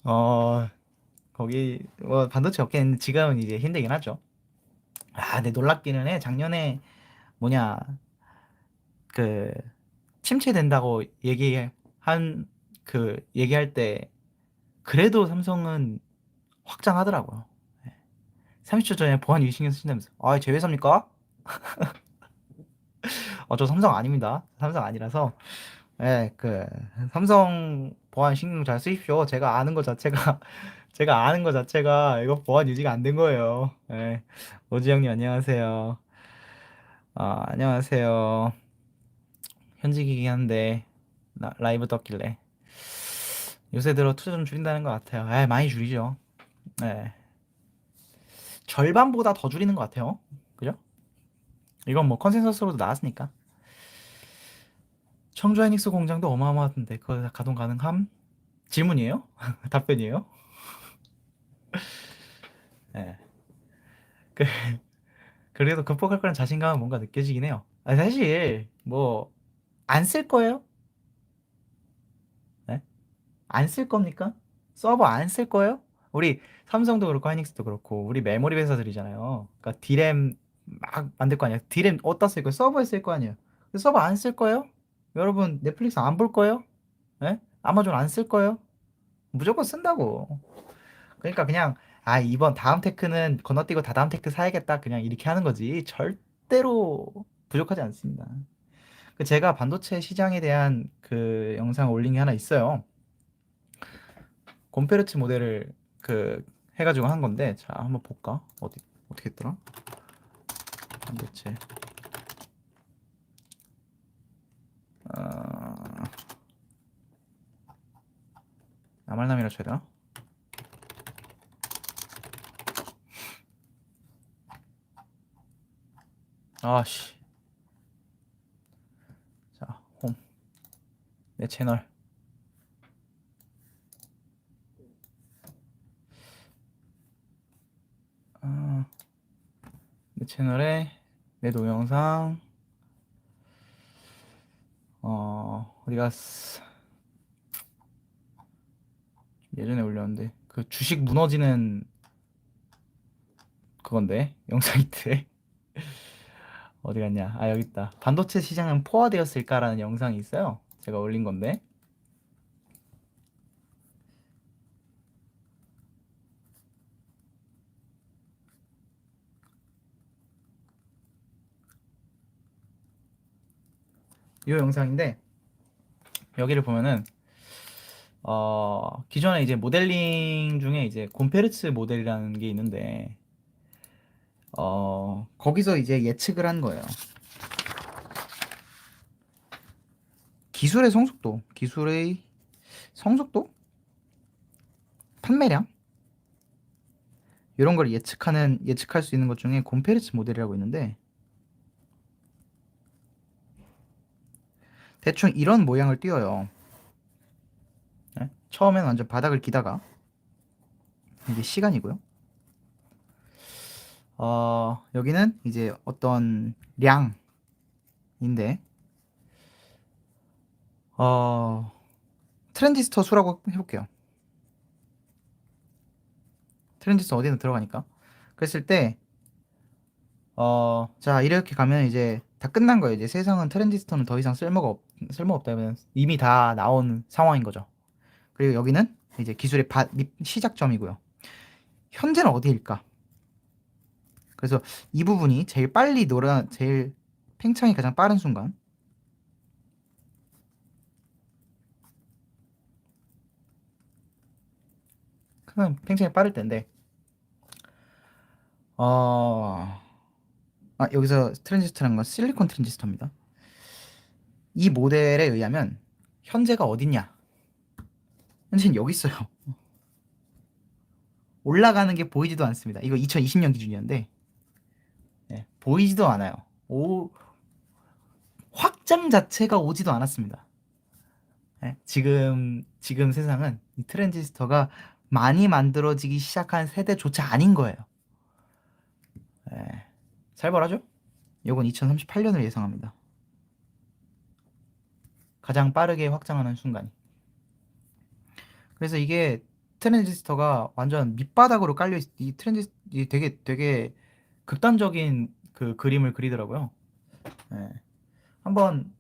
어 거기 뭐 반도체 업계는 지금은 이제 힘들긴 하죠. 아, 근데 놀랍기는 해. 작년에 뭐냐 그 침체된다고 얘기한 얘기할 때 그래도 삼성은 확장하더라고요. 30초 전에 보안 유의 신경 쓰신다면서. 아, 제 회사입니까? 저 삼성 아닙니다. 삼성 아니라서. 예, 삼성 보안 신경 잘 쓰십시오. 제가 아는 것 자체가 제가 아는 것 자체가 이거 보안 유지가 안 된 거예요. 예. 오지 형님 안녕하세요. 안녕하세요. 현직이긴 한데 라이브 떴길래 요새 들어 투자 좀 줄인다는 것 같아요. 많이 줄이죠. 네. 절반보다 더 줄이는 것 같아요. 그죠? 이건 뭐 컨센서스로도 나왔으니까. 청주 하이닉스 공장도 어마어마하던데 그거 다 가동 가능함? 질문이에요? 답변이에요? 네. 그, 그래도 극복할 거란 자신감은 뭔가 느껴지긴 해요. 사실 뭐 안 쓸 거예요? 네? 안 쓸 겁니까? 서버 안 쓸 거예요? 우리 삼성도 그렇고 하이닉스도 그렇고 우리 메모리 회사들이잖아요. 그러니까 디램 막 만들 거 아니야. 디램 어디다 쓸 거예요? 서버에 쓸 거 아니에요. 서버 안 쓸 거예요? 여러분 넷플릭스 안 볼 거예요? 예? 아마존 안 쓸 거예요? 무조건 쓴다고. 그러니까 그냥 이번 다음 테크는 건너뛰고 다다음 테크 사야겠다 그냥 이렇게 하는 거지 절대로 부족하지 않습니다. 제가 반도체 시장에 대한 그 영상 올린 게 하나 있어요. 곰페르츠 모델을 해가지고 한 건데 자 한번 볼까? 어떻게 했더라? 반도체 어... 아말람이라 쳐야 되나? 아씨 자 홈 내 채널 어... 내 채널에 내 동영상 어디 갔어? 예전에 올렸는데 그 주식 무너지는 그건데 영상 이트에 어디 갔냐? 여기 있다. 반도체 시장은 포화되었을까라는 영상이 있어요. 제가 올린 건데 이 영상인데 여기를 보면은 기존에 이제 모델링 중에 이제 곰페르츠 모델이라는 게 있는데 거기서 이제 예측을 한 거예요. 기술의 성숙도, 판매량 이런 걸 예측할 수 있는 것 중에 곰페르츠 모델이라고 있는데 대충 이런 모양을 띄어요. 처음엔 완전 바닥을 기다가 이게 시간이고요. 여기는 이제 어떤 량인데 트랜지스터 수라고 해볼게요. 트랜지스터 어디든 들어가니까. 그랬을 때 자, 이렇게 가면 이제 다 끝난 거예요. 이제 세상은 트랜지스터는 더 이상 쓸모가 없다면 이미 다 나온 상황인 거죠. 그리고 여기는 이제 기술의 시작점이고요. 현재는 어디일까? 그래서 이 부분이 제일 팽창이 가장 빠른 순간. 큰 팽창이 빠를 때인데, 여기서 트랜지스터라는 건 실리콘 트랜지스터입니다. 이 모델에 의하면 현재가 어딨냐? 현재는 여기 있어요. 올라가는 게 보이지도 않습니다. 이거 2020년 기준이었는데 보이지도 않아요. 확장 자체가 오지도 않았습니다. 지금 세상은 이 트랜지스터가 많이 만들어지기 시작한 세대조차 아닌 거예요. 살벌하죠? 이건 2038년을 예상합니다. 가장 빠르게 확장하는 순간이. 그래서 이게 트랜지스터가 완전 밑바닥으로 깔려 이 트랜지스터 되게 극단적인 그 그림을 그리더라고요. 한번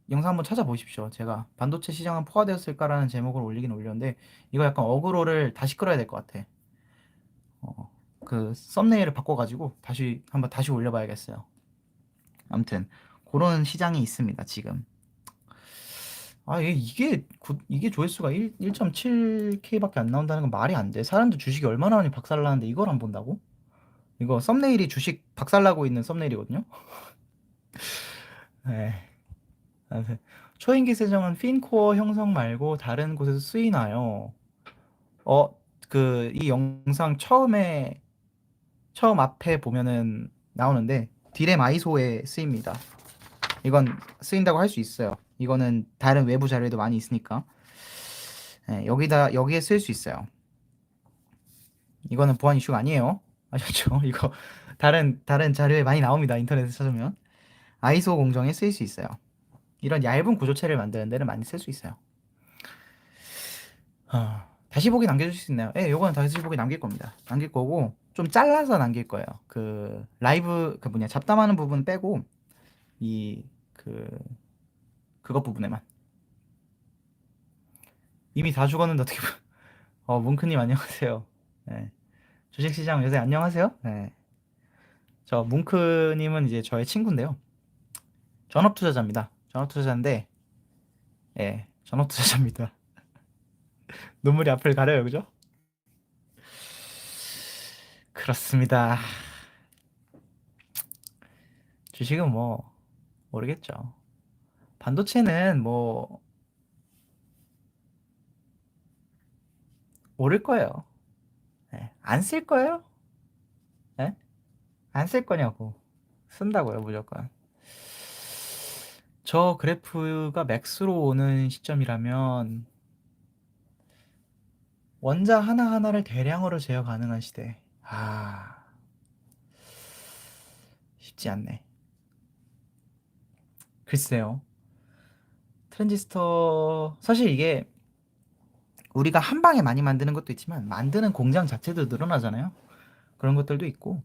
영상 한번 찾아보십시오. 제가 반도체 시장은 포화되었을까라는 제목을 올리긴 올렸는데 이거 약간 어그로를 다시 끌어야 될 것 같아. 그 썸네일을 바꿔가지고 다시 올려봐야겠어요. 아무튼 그런 시장이 있습니다. 지금. 이게 조회수가 1.7K밖에 안 나온다는 건 말이 안 돼. 사람들 주식이 얼마나 많이 박살나는데 이걸 안 본다고? 이거 썸네일이 주식 박살나고 있는 썸네일이거든요. 네. 초인기 세정은 핀코어 형성 말고 다른 곳에서 쓰이나요? 이 영상 처음 앞에 보면은 나오는데 디램 아이소에 쓰입니다. 이건 쓰인다고 할 수 있어요. 이거는 다른 외부 자료에도 많이 있으니까. 여기에 쓸 수 있어요. 이거는 보안 이슈가 아니에요. 아셨죠? 이거 다른 자료에 많이 나옵니다. 인터넷에 찾으면. 아이소 공정에 쓰일 수 있어요. 이런 얇은 구조체를 만드는 데는 많이 쓸 수 있어요. 다시 보기 남겨주실 수 있나요? 요거는 다시 보기 남길 겁니다. 남길 거고 좀 잘라서 남길 거예요. 그 라이브 잡담하는 부분 빼고 그것 부분에만. 이미 다 죽었는데 어떻게 뭉크님 안녕하세요. 주식시장 요새 안녕하세요. 저 뭉크님은 이제 저의 친구인데요. 전업투자자입니다. 전업투자자인데 전업투자자입니다. 눈물이 앞을 가려요, 그죠? 그렇습니다. 주식은 뭐 모르겠죠. 반도체는 뭐 오를 거예요. 안 쓸 거예요? 안 쓸 거냐고. 쓴다고요, 무조건. 저 그래프가 맥스로 오는 시점이라면 원자 하나하나를 대량으로 제어 가능한 시대. 쉽지 않네. 글쎄요. 트랜지스터 사실 이게 우리가 한 방에 많이 만드는 것도 있지만 만드는 공장 자체도 늘어나잖아요. 그런 것들도 있고.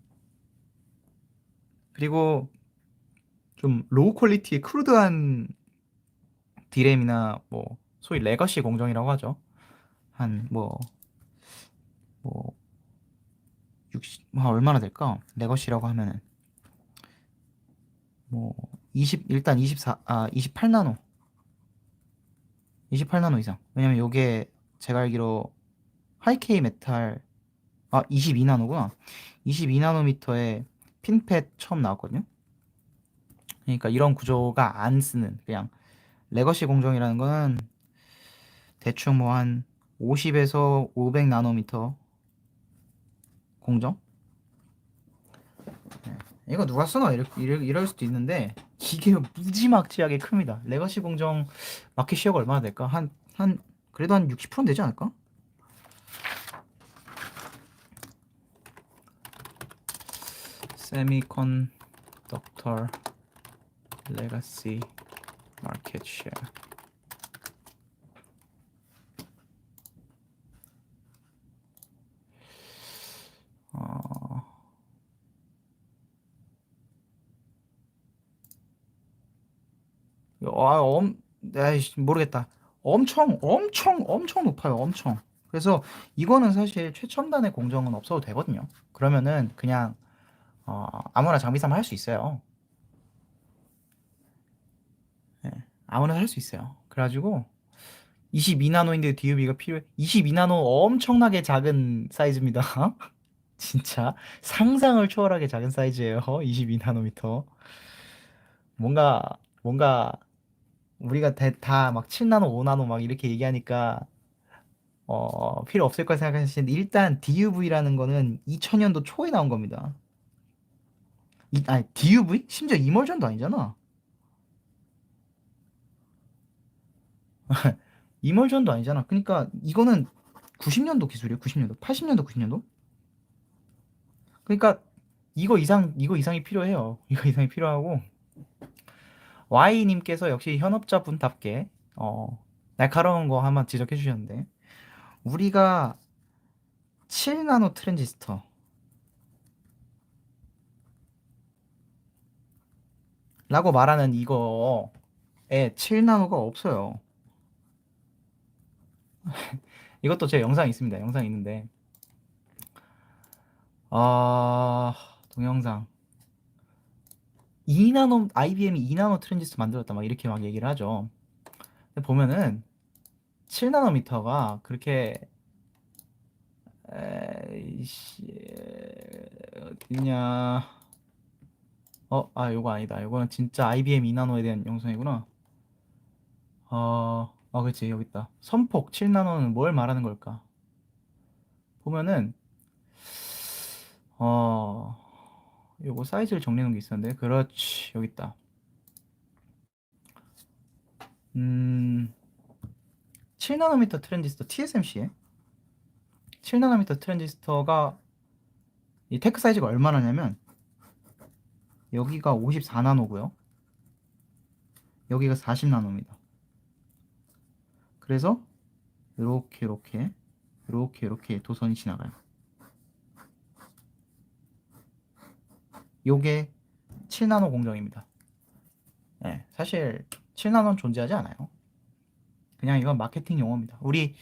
그리고 좀 로우 퀄리티의 크루드한 디램이나 뭐 소위 레거시 공정이라고 하죠. 한 60, 얼마나 될까? 레거시라고 하면은 일단 28나노 28나노 이상. 왜냐면 요게 제가 알기로 하이케이 메탈 22나노구나. 22나노미터에 핀팻 처음 나왔거든요. 그러니까 이런 구조가 안 쓰는 그냥 레거시 공정이라는 거는 대충 한 50에서 500나노미터 공정? 이거 누가 쓰나 이럴 수도 있는데 이게 무지막지하게 큽니다. 레거시 공정 마켓 시어가 얼마나 될까? 한 그래도 한 60%는 되지 않을까? 세미컨덕터 레가시 마켓 셰어. 모르겠다. 엄청 높아요. 엄청. 그래서 이거는 사실 최첨단의 공정은 없어도 되거든요. 그러면은 그냥 아무나 장비 삼아 할 수 있어요. 예, 아무나 할 수 있어요. 그래가지고 22나노인데 DUB가 필요해. 22나노 엄청나게 작은 사이즈입니다. 진짜 상상을 초월하게 작은 사이즈예요. 22나노미터. 뭔가 우리가 다 막 7나노, 5나노 막 이렇게 얘기하니까 필요 없을 거라 생각하시는데 일단 DUV라는 거는 2000년도 초에 나온 겁니다. 아니 DUV? 심지어 이멀전도 아니잖아. 이멀전도 아니잖아. 그러니까 이거는 90년도 기술이에요. 90년도, 80년도, 90년도. 그러니까 이거 이상이 필요해요. 이거 이상이 필요하고 Y님께서 역시 현업자분답게 날카로운 거 한번 지적해 주셨는데 우리가 7나노 트랜지스터 라고 말하는 이거에 7나노가 없어요. 이것도 제 영상이 있습니다. 영상이 있는데 아 동영상 2나노 IBM이 2나노 트랜지스터 만들었다 막 이렇게 막 얘기를 하죠. 근데 보면은 7나노미터가 그렇게 에이씨 어디냐 요거 아니다. 요거는 진짜 IBM 2나노에 대한 영상이구나. 그렇지. 여기 있다. 선폭 7나노는 뭘 말하는 걸까? 보면은 어 요거 사이즈를 정리해 놓은 게 있었는데 그렇지. 여기 있다. 7나노미터 트랜지스터 TSMC에 7나노미터 트랜지스터가 이 테크 사이즈가 얼마나냐면 여기가 54나노고요. 여기가 40나노입니다. 그래서 이렇게 도선이 지나가요. 요게 7나노 공정입니다. 네, 사실 7나노는 존재하지 않아요. 그냥 이건 마케팅 용어입니다. 우리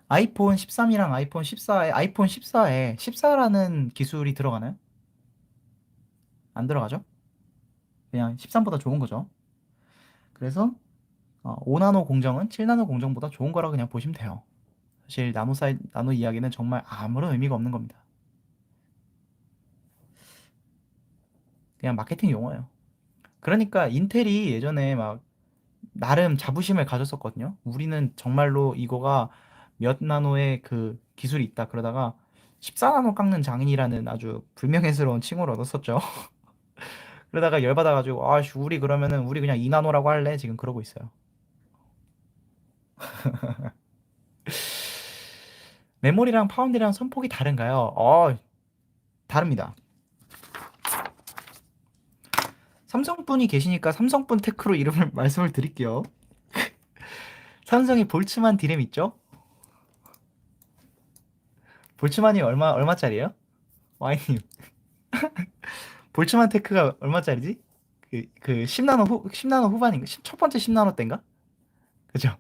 아이폰 13이랑 아이폰 14에 14라는 기술이 들어가나요? 안 들어가죠? 그냥 13보다 좋은 거죠. 그래서 5나노 공정은 7나노 공정보다 좋은 거라 그냥 보시면 돼요. 사실 나노 이야기는 정말 아무런 의미가 없는 겁니다. 그냥 마케팅 용어예요. 그러니까 인텔이 예전에 막 나름 자부심을 가졌었거든요. 우리는 정말로 이거가 몇 나노의 그 기술이 있다. 그러다가 14나노 깎는 장인이라는 아주 불명예스러운 칭호를 얻었었죠. 그러다가 열받아가지고 아씨 우리 그냥 2나노라고 할래? 지금 그러고 있어요. 메모리랑 파운드랑 선폭이 다른가요? 다릅니다. 삼성분이 계시니까 삼성분 테크로 이름을 말씀을 드릴게요. 삼성이 볼츠만 디램 있죠? 볼츠만이 얼마짜리예요? 와이님. 볼츠만 테크가 얼마짜리지? 그 10나노 후반인가? 첫 번째 10나노 때인가? 그죠?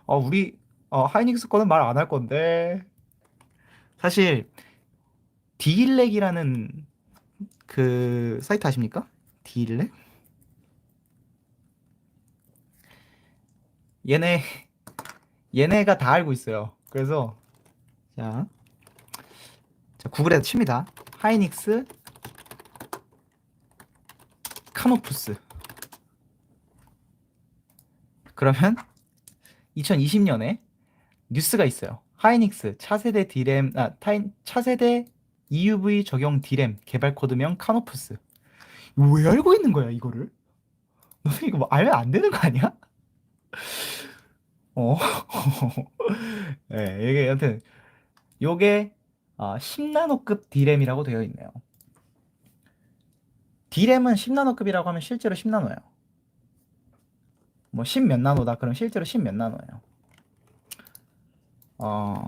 우리 하이닉스 거는 말 안 할 건데 사실 디일렉이라는 그 사이트 아십니까? 디일렉? 얘네 얘네가 다 알고 있어요. 그래서 자, 구글에다 칩니다. 하이닉스 카노푸스. 그러면 2020년에 뉴스가 있어요. 하이닉스 차세대 EUV 적용 디램 개발 코드명 카노푸스. 왜 알고 있는 거야 이거를? 너 이거 뭐 알면 안 되는 거 아니야? 어. 예, 이게 여튼 요게 10나노급 D램이라고 되어 있네요. D램은 10나노급이라고 하면 실제로 10나노예요. 뭐 10 몇 나노다 그럼 실제로 10 몇 나노예요. 어,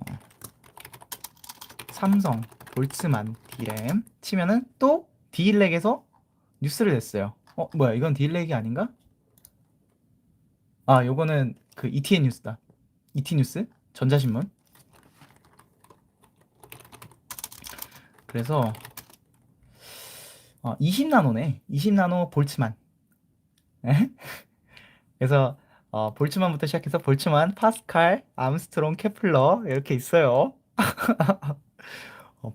삼성 볼츠만 D램 치면은 또 D일렉에서 뉴스를 냈어요. 뭐야, 이건 D일렉이 아닌가? 요거는 그 ETN 뉴스다. ET 뉴스? 전자신문. 그래서 20나노네. 20나노 볼츠만. 에? 그래서 볼츠만부터 시작해서 볼츠만, 파스칼, 암스트롱, 케플러 이렇게 있어요.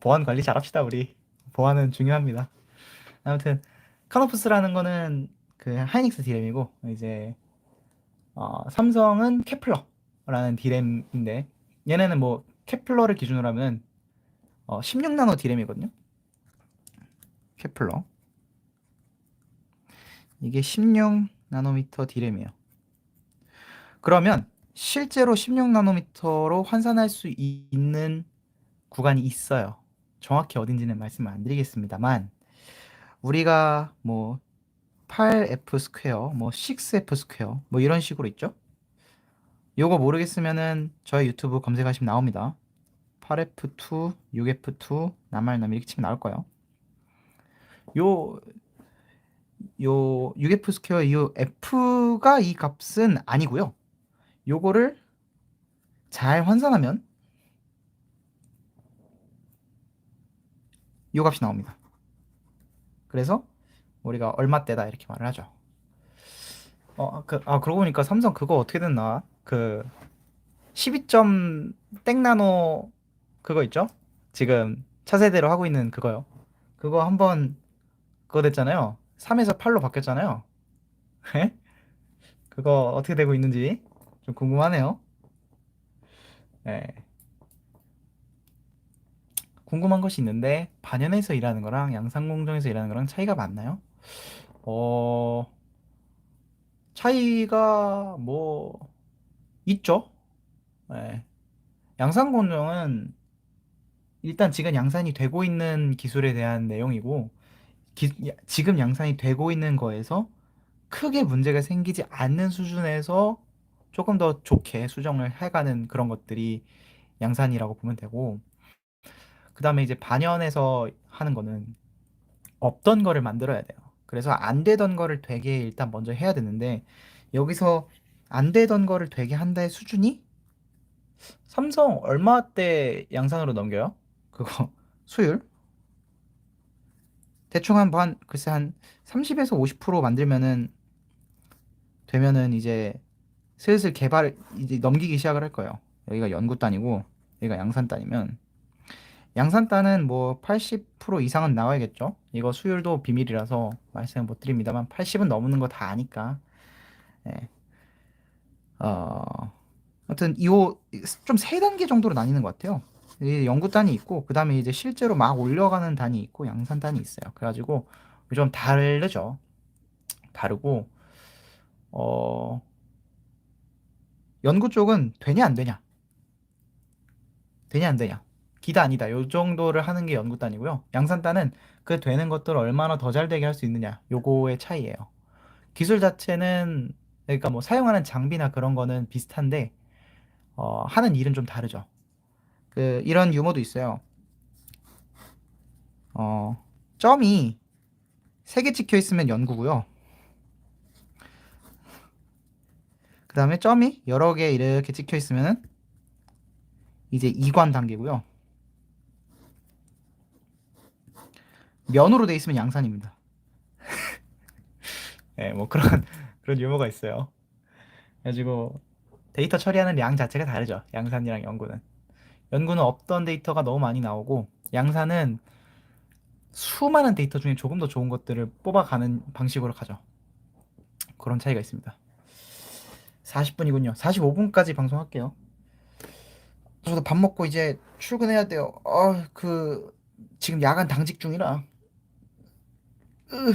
보안 관리 잘합시다 우리. 보안은 중요합니다. 아무튼 카노프스라는 거는 그 하이닉스 디램이고 이제 삼성은 케플러라는 디램인데 얘네는 뭐 케플러를 기준으로 하면 16나노 디램이거든요. 케플러. 이게 16나노미터 디램이에요. 그러면 실제로 16나노미터로 환산할 수 있는 구간이 있어요. 정확히 어딘지는 말씀 안 드리겠습니다만 우리가 뭐 8F 스퀘어, 뭐 6F 스퀘어 뭐 이런 식으로 있죠. 요거 모르겠으면은 저희 유튜브 검색하시면 나옵니다. 8F2, 6F2, 나말남 이렇게 치면 나올 거예요. 요 6F 스퀘어 이 F가 이 값은 아니고요. 요거를 잘 환산하면 요 값이 나옵니다. 그래서 우리가 얼마 때다 이렇게 말을 하죠. 그러고 보니까 삼성 그거 어떻게 됐나? 그 12점 땡나노 그거 있죠? 지금 차세대로 하고 있는 그거요. 그거 한번 그거 됐잖아요. 3에서 8로 바뀌었잖아요. 그거 어떻게 되고 있는지 좀 궁금하네요. 네. 궁금한 것이 있는데 반연에서 일하는 거랑 양산공정에서 일하는 거랑 차이가 많나요? 어, 차이가 뭐 있죠. 네. 양산공정은 일단 지금 양산이 되고 있는 기술에 대한 내용이고 지금 양산이 되고 있는 거에서 크게 문제가 생기지 않는 수준에서 조금 더 좋게 수정을 해가는 그런 것들이 양산이라고 보면 되고 그 다음에 이제 반연에서 하는 거는 없던 거를 만들어야 돼요. 그래서 안 되던 거를 되게 일단 먼저 해야 되는데 여기서 안 되던 거를 되게 한다의 수준이 삼성 얼마 때 양산으로 넘겨요? 그거 수율? 대충 글쎄 한 30에서 50% 만들면은 되면은 이제 슬슬 개발 이제 넘기기 시작을 할 거예요. 여기가 연구단이고 여기가 양산단이면 양산단은 뭐 80% 이상은 나와야겠죠. 이거 수율도 비밀이라서 말씀을 못 드립니다만 80은 넘는 거 다 아니까. 예. 어, 하여튼 이거 좀 세 단계 정도로 나뉘는 것 같아요. 이 연구단이 있고 그다음에 이제 실제로 막 올려가는 단이 있고 양산단이 있어요. 그래가지고 좀 다르죠. 다르고 어, 연구 쪽은 되냐 안 되냐 되냐 안 되냐 기다 아니다 요 정도를 하는 게 연구단이고요. 양산단은 그 되는 것들을 얼마나 더 잘 되게 할 수 있느냐 요거의 차이예요. 기술 자체는 그러니까 뭐 사용하는 장비나 그런 거는 비슷한데 하는 일은 좀 다르죠. 그 이런 유머도 있어요. 어, 점이 3개 찍혀 있으면 연구고요. 그 다음에 점이 여러 개 이렇게 찍혀 있으면은 이제 이관 단계고요. 면으로 돼 있으면 양산입니다. 네, 뭐 그런 그런 유머가 있어요. 그래가지고 데이터 처리하는 양 자체가 다르죠. 양산이랑 연구는. 연구는 없던 데이터가 너무 많이 나오고 양산은 수많은 데이터 중에 조금 더 좋은 것들을 뽑아가는 방식으로 가죠. 그런 차이가 있습니다. 40분이군요. 45분까지 방송할게요. 저도 밥 먹고 이제 출근해야 돼요. 지금 야간 당직 중이라. 으,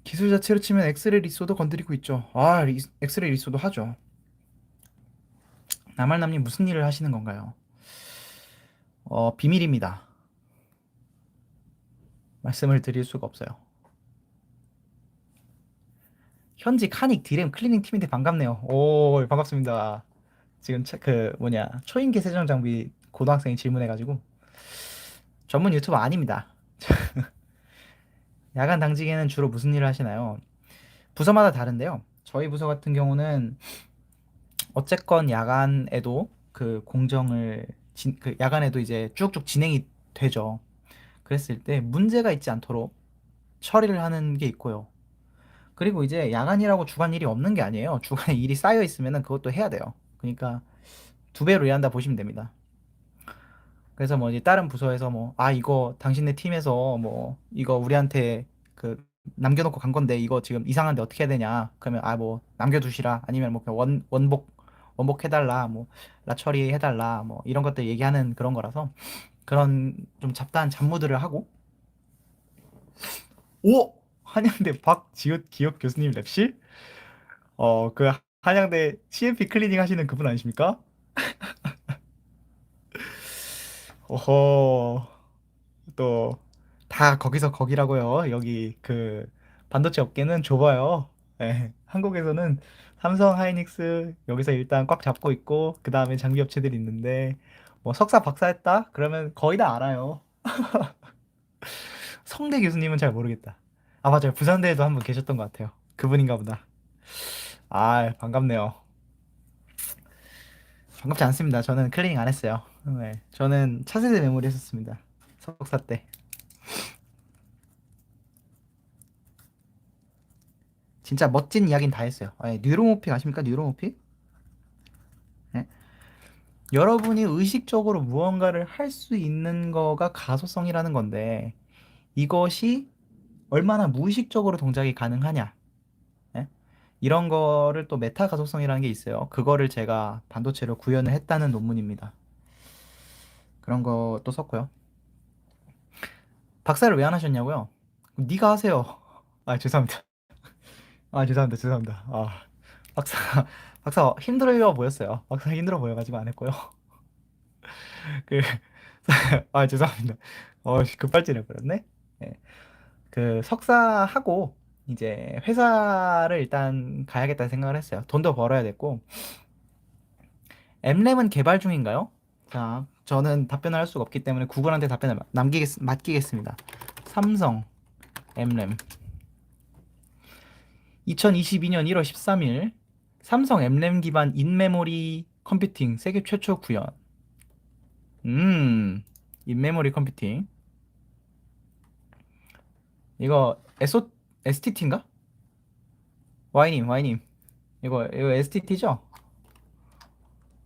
기술 자체로 치면 엑스레이 리소도 건드리고 있죠. 엑스레이 리소도 하죠. 나말남님 무슨 일을 하시는 건가요? 비밀입니다. 말씀을 드릴 수가 없어요. 현직 카닉 디램 클리닝 팀인데 반갑네요. 오, 반갑습니다. 지금 초인계 세정 장비 고등학생이 질문해가지고 전문 유튜버 아닙니다. 야간 당직에는 주로 무슨 일을 하시나요? 부서마다 다른데요. 저희 부서 같은 경우는 어쨌건 야간에도 야간에도 이제 쭉쭉 진행이 되죠. 그랬을 때 문제가 있지 않도록 처리를 하는 게 있고요. 그리고 이제 야간이라고 주간 일이 없는 게 아니에요. 주간에 일이 쌓여 있으면은 그것도 해야 돼요. 그러니까 두 배로 일한다 보시면 됩니다. 그래서 뭐 이제 다른 부서에서 뭐, 이거 당신네 팀에서 뭐, 이거 우리한테 남겨놓고 간 건데 이거 지금 이상한데 어떻게 해야 되냐. 그러면 뭐, 남겨두시라. 아니면 뭐, 그냥 원복 해달라. 뭐, 라처리 해달라. 뭐, 이런 것들 얘기하는 그런 거라서 그런 좀 잡다한 잡무들을 하고, 오! 한양대 박지읒 기억 교수님 랩실? 그 한양대 CMP 클리닝 하시는 그분 아니십니까? 어허, 또 다 거기서 거기라고요. 여기 반도체 업계는 좁아요. 예, 한국에서는 삼성, 하이닉스 여기서 일단 꽉 잡고 있고 그 다음에 장비 업체들이 있는데 뭐 석사 박사 했다? 그러면 거의 다 알아요. 성대 교수님은 잘 모르겠다. 아, 맞아요. 부산대에도 한 분 계셨던 것 같아요. 그분인가 보다. 아, 반갑네요. 반갑지 않습니다. 저는 클리닝 안 했어요. 네, 저는 차세대 메모리 했었습니다. 석사 때. 진짜 멋진 이야기는 다 했어요. 뉴로모픽 아십니까? 뉴로모픽? 네. 여러분이 의식적으로 무언가를 할 수 있는 거가 가소성이라는 건데 이것이 얼마나 무의식적으로 동작이 가능하냐. 네? 이런 거를 또 메타 가소성이라는 게 있어요. 그거를 제가 반도체로 구현을 했다는 논문입니다. 그런 것도 썼고요. 박사를 왜 안 하셨냐고요? 네가 하세요. 아, 죄송합니다. 아, 죄송합니다. 죄송합니다. 박사, 박사 힘들어 보였어요. 박사 힘들어 보여가지고 안 했고요. 그, 죄송합니다. 급발진해 버렸네. 예. 석사하고 이제 회사를 일단 가야겠다는 생각을 했어요. 돈도 벌어야 됐고. M램은 개발 중인가요? 자, 저는 답변을 할 수가 없기 때문에 구글한테 답변을 맡기겠습니다. 삼성 M램 2022년 1월 13일 삼성 M램 기반 인메모리 컴퓨팅 세계 최초 구현. 인메모리 컴퓨팅. 이거 STT인가? Y님. 이거 STT죠?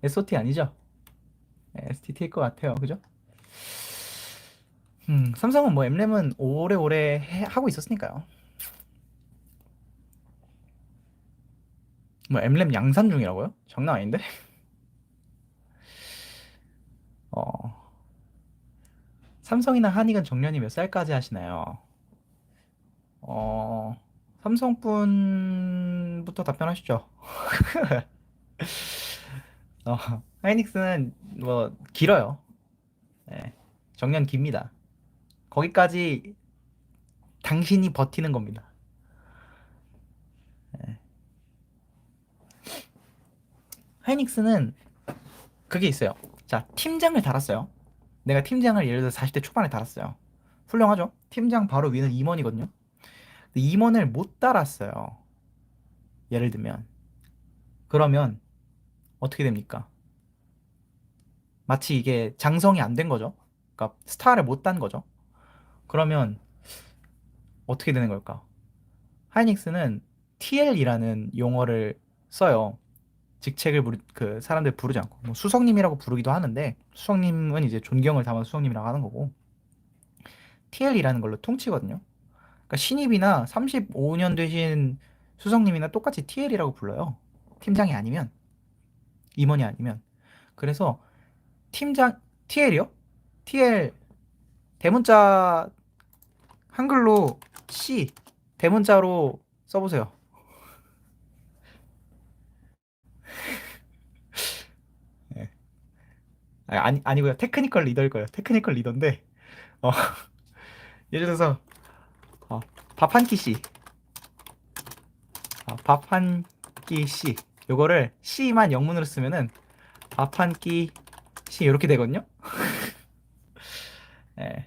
SOT 아니죠? STT일 것 같아요. 그죠? 삼성은 뭐 M램은 오래오래 하고 있었으니까요. 뭐 M램 양산 중이라고요? 장난 아닌데? 어, 삼성이나 한익은 정년이 몇 살까지 하시나요? 어, 삼성분부터 답변하시죠. 어, 하이닉스는 뭐 길어요. 네, 정년 깁니다. 거기까지 당신이 버티는 겁니다. 네. 하이닉스는 그게 있어요. 자, 팀장을 달았어요. 내가 팀장을 예를 들어 40대 초반에 달았어요. 훌륭하죠? 팀장 바로 위는 임원이거든요. 근데 임원을 못 달았어요. 예를 들면. 그러면 어떻게 됩니까? 마치 이게 장성이 안 된 거죠. 그러니까 스타를 못 딴 거죠. 그러면 어떻게 되는 걸까? 하이닉스는 TL이라는 용어를 써요. 직책을 사람들 부르지 않고 뭐 수석님이라고 부르기도 하는데 수석님은 이제 존경을 담아 수석님이라고 하는 거고 TL이라는 걸로 통치거든요. 그러니까 신입이나 35년 되신 수석님이나 똑같이 TL이라고 불러요. 팀장이 아니면 임원이 아니면 그래서 팀장 TL이요? TL 대문자 한글로 C 대문자로 써보세요. 아니고요. 테크니컬 리더일 거예요. 테크니컬 리더인데 어, 예를 들어서 어, 밥 한 끼씨, 밥 한 끼씨, 요거를 C만 영문으로 쓰면은 밥 한 끼 C 이렇게 되거든요. 예.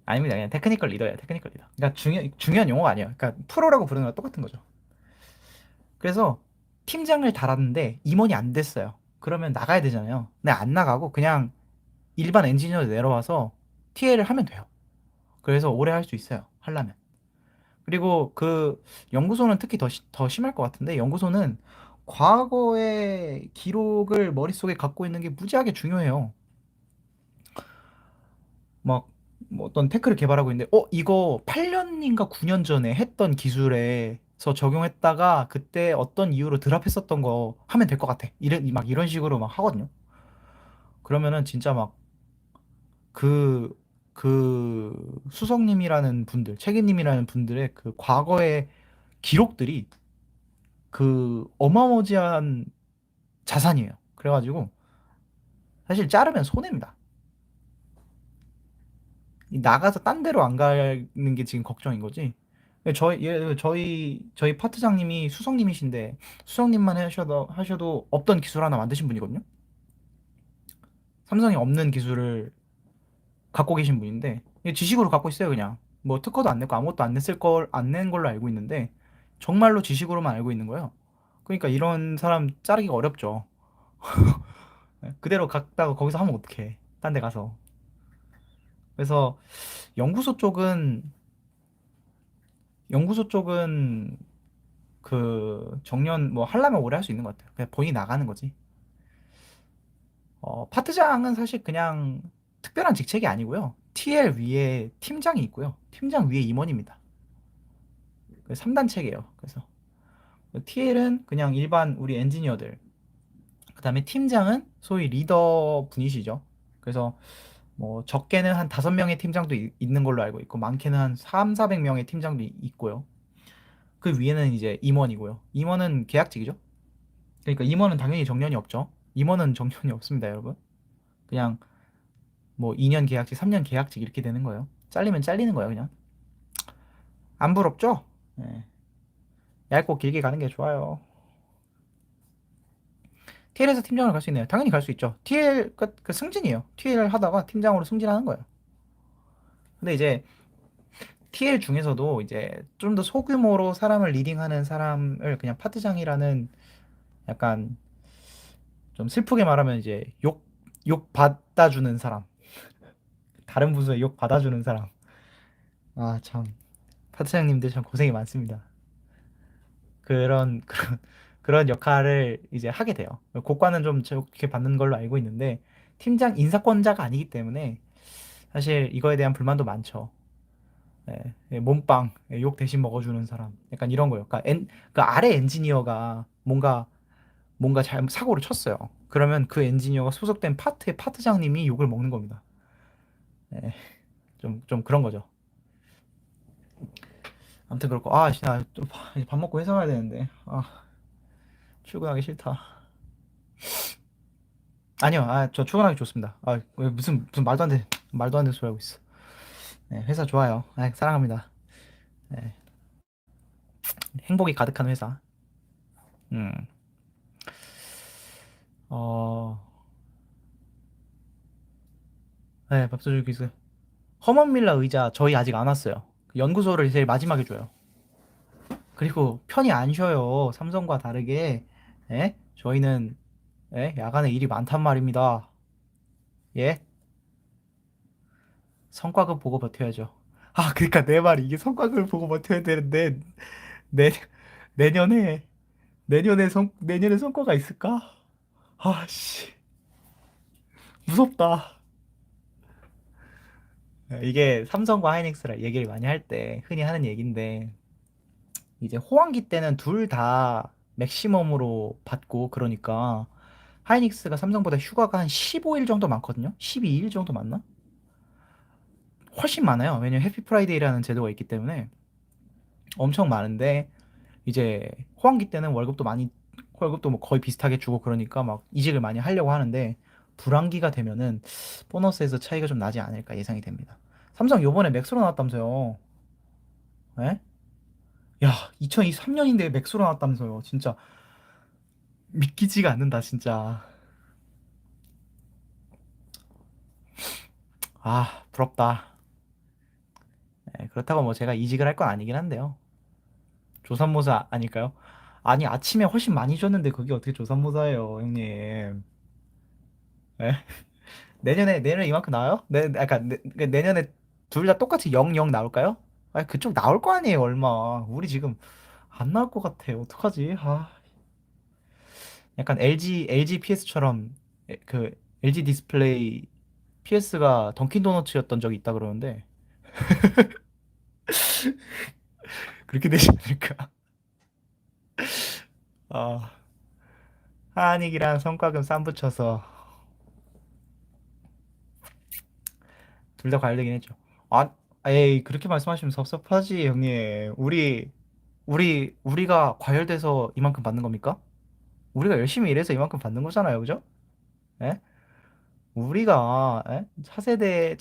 아닙니다. 그냥 테크니컬 리더예요. 테크니컬 리더. 그러니까 중요한 용어가 아니에요. 그러니까 프로라고 부르는 거랑 똑같은 거죠. 그래서 팀장을 달았는데 임원이 안 됐어요. 그러면 나가야 되잖아요. 근데 안 나가고 그냥 일반 엔지니어 내려와서 TA를 하면 돼요. 그래서 오래 할 수 있어요. 하려면. 그리고 그 연구소는 특히 더 심할 것 같은데, 연구소는 과거의 기록을 머릿속에 갖고 있는 게 무지하게 중요해요. 막, 뭐 어떤 테크를 개발하고 있는데, 이거 8년인가 9년 전에 했던 기술에서 적용했다가 그때 어떤 이유로 드랍했었던 거 하면 될 것 같아. 막 이런 식으로 막 하거든요. 그러면은 진짜 막 그, 그 수석님이라는 분들, 책임님이라는 분들의 그 과거의 기록들이 그 어마어마한 자산이에요. 그래가지고 사실 자르면 손해입니다. 나가서 딴 데로 안 가는 게 지금 걱정인 거지. 저희 파트장님이 수석님이신데 수석님만 하셔도 없던 기술 하나 만드신 분이거든요. 삼성이 없는 기술을 갖고 계신 분인데 지식으로 갖고 있어요. 그냥 뭐 특허도 안 냈고 아무것도 안 낸 걸로 알고 있는데 정말로 지식으로만 알고 있는 거예요. 그러니까 이런 사람 자르기가 어렵죠. 그대로 갔다가 거기서 하면 어떡해. 딴 데 가서. 그래서 연구소 쪽은 연구소 쪽은 그 정년 뭐 하려면 오래 할 수 있는 것 같아요. 그냥 본인이 나가는 거지. 파트장은 사실 그냥 특별한 직책이 아니고요. TL 위에 팀장이 있고요. 팀장 위에 임원입니다. 3단체계예요. 그래서 TL은 그냥 일반 우리 엔지니어들. 그다음에 팀장은 소위 리더 분이시죠. 그래서 뭐 적게는 한 5명의 팀장도 있는 걸로 알고 있고 많게는 한 3, 400명의 팀장도 있고요. 그 위에는 이제 임원이고요. 임원은 계약직이죠. 그러니까 임원은 당연히 정년이 없죠. 임원은 정년이 없습니다, 여러분. 그냥 뭐 2년 계약직, 3년 계약직 이렇게 되는 거예요. 잘리면 잘리는 거예요, 그냥. 안 부럽죠? 네. 얇고 길게 가는 게 좋아요. TL에서 팀장으로 갈 수 있나요? 당연히 갈 수 있죠. TL 그 승진이에요. TL 하다가 팀장으로 승진하는 거예요. 근데 이제 TL 중에서도 이제 좀 더 소규모로 사람을 리딩하는 사람을 그냥 파트장이라는, 약간 좀 슬프게 말하면 이제 욕 받아주는 사람, 다른 부서에 욕 받아주는 사람. 아, 참. 파트장님들 참 고생이 많습니다. 그런 역할을 이제 하게 돼요. 고과는 좀 좋게 받는 걸로 알고 있는데 팀장 인사권자가 아니기 때문에 사실 이거에 대한 불만도 많죠. 예, 예, 몸빵, 욕 대신 먹어주는 사람, 약간 이런 거요. 그 아래 엔지니어가 뭔가 잘 사고를 쳤어요. 그러면 그 엔지니어가 소속된 파트의 파트장님이 욕을 먹는 겁니다. 예, 좀 그런 거죠. 아무튼 그렇고, 이제 밥 먹고 회사 가야 되는데, 출근하기 싫다. 아니요, 저 출근하기 좋습니다. 왜 무슨 말도 안 되는 소리 하고 있어. 네, 회사 좋아요. 사랑합니다. 네, 행복이 가득한 회사. 음, 어, 네, 밥솥 줄기 있어요. 허먼 밀라 의자 저희 아직 안 왔어요. 연구소를 제일 마지막에 줘요. 그리고 편히 안 쉬어요. 삼성과 다르게. 예? 저희는 야간에 일이 많단 말입니다. 예? 성과급 보고 버텨야죠. 그러니까 내 말이 이게 성과급을 보고 버텨야 되는데 내 내년에 내년에 성과가 있을까? 씨, 무섭다. 이게 삼성과 하이닉스라 얘기를 많이 할 때 흔히 하는 얘기인데, 이제 호황기 때는 둘 다 맥시멈으로 받고 그러니까 하이닉스가 삼성보다 휴가가 한 15일 정도 많거든요. 12일 정도 맞나? 훨씬 많아요. 왜냐면 해피 프라이데이라는 제도가 있기 때문에 엄청 많은데, 이제 호황기 때는 월급도 뭐 거의 비슷하게 주고 그러니까 막 이직을 많이 하려고 하는데 불황기가 되면은 보너스에서 차이가 좀 나지 않을까 예상이 됩니다. 삼성 요번에 맥스로 나왔다면서요. 예? 야, 2023년인데 맥스로 나왔다면서요. 진짜 믿기지가 않는다, 진짜. 아, 부럽다. 예, 그렇다고 뭐 제가 이직을 할 건 아니긴 한데요. 조삼모사 아닐까요? 아니, 아침에 훨씬 많이 줬는데 그게 어떻게 조삼모사예요, 형님. 예? 내년에 이만큼 나와요? 아까 내년에 둘 다 똑같이 0, 0 나올까요? 아, 그쪽 나올 거 아니에요, 얼마. 우리 지금 안 나올 것 같아. 어떡하지? 아, 약간 LG PS처럼 그 LG 디스플레이 PS가 던킨 도너츠였던 적이 있다 그러는데 그렇게 되지 않을까? 아, 한익이랑 성과금 쌈 붙여서 둘 다 과열되긴 했죠. 아, 에이, 그렇게 말씀하시면 섭섭하지, 형님. 우리가 과열돼서 이만큼 받는 겁니까? 우리가 열심히 일해서 이만큼 받는 거잖아요, 그죠? 예? 우리가 차세대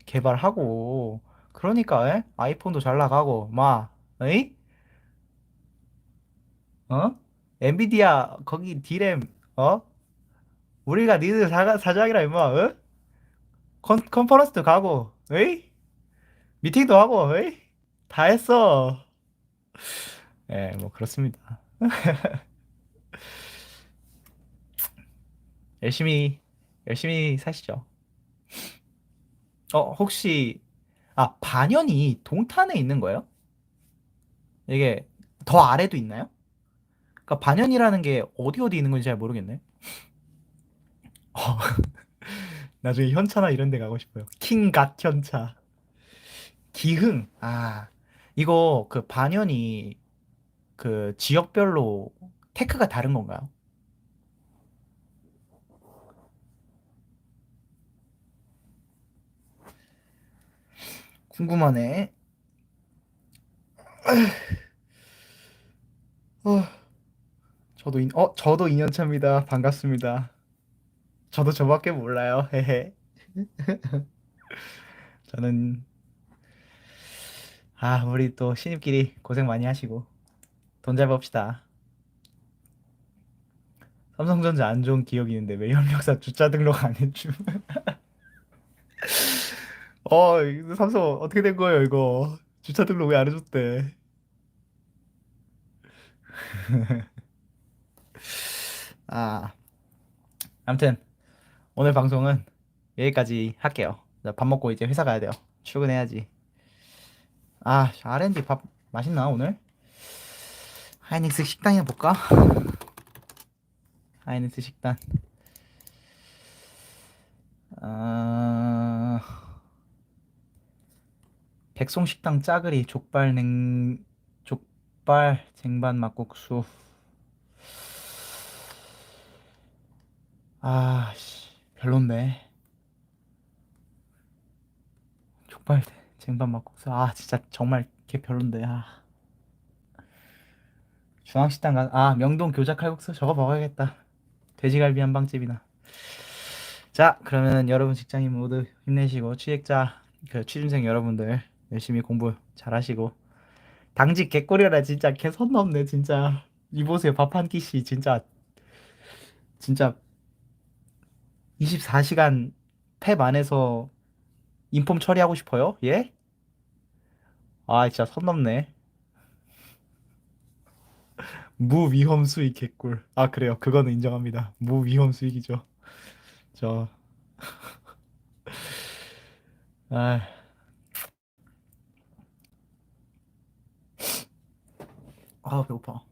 개발하고 그러니까 아이폰도 잘 나가고 막 에이? 어? 엔비디아 거기 디램 어? 우리가 니들 사장이라 임마 어? 컨퍼런스도 가고 에이? 미팅도 하고 에이? 다 했어. 예, 뭐 그렇습니다. 열심히 열심히 사시죠. 혹시 반연이 동탄에 있는 거예요? 이게 더 아래도 있나요? 그러니까 반연이라는 게 어디 있는 건지 잘 모르겠네. 어, 나중에 현차나 이런 데 가고 싶어요. 킹갓 현차. 기흥. 아, 이거 그 반연이 그 지역별로 테크가 다른 건가요? 궁금하네. 어, 저도 2년 차입니다. 반갑습니다. 저도 저밖에 몰라요. 헤헤. 저는 우리 또 신입끼리 고생 많이 하시고 돈 잘 법시다. 삼성전자 안 좋은 기억이 있는데 왜 협력사 주자 등록 안 해줌? 이거 삼성 어떻게 된 거예요, 이거? 주차 등록 왜 안 해줬대? 아, 아무튼 오늘 방송은 여기까지 할게요. 나 밥 먹고 이제 회사 가야 돼요. 출근해야지. R&D 밥 맛있나 오늘? 하이닉스 식당이나 볼까? 하이닉스 식당. 아, 백송식당 짜글이 족발 쟁반 막국수. 별론데. 족발 쟁반 막국수. 진짜 정말 개 별론데. 중앙식당 명동 교자 칼국수 저거 먹어야겠다. 돼지갈비 한방집이나. 자, 그러면 여러분 직장인 모두 힘내시고 취직자 취준생 여러분들 열심히 공부 잘하시고 당직 개꿀이라 진짜 개 선 넘네 진짜. 이보세요 밥 한 끼씩 진짜 진짜 24시간 탭 안에서 인폼 처리하고 싶어요? 예? 진짜 선 넘네. 무위험 수익 개꿀. 그래요. 그거는 인정합니다. 무위험 수익이죠. 저 아, 배고파.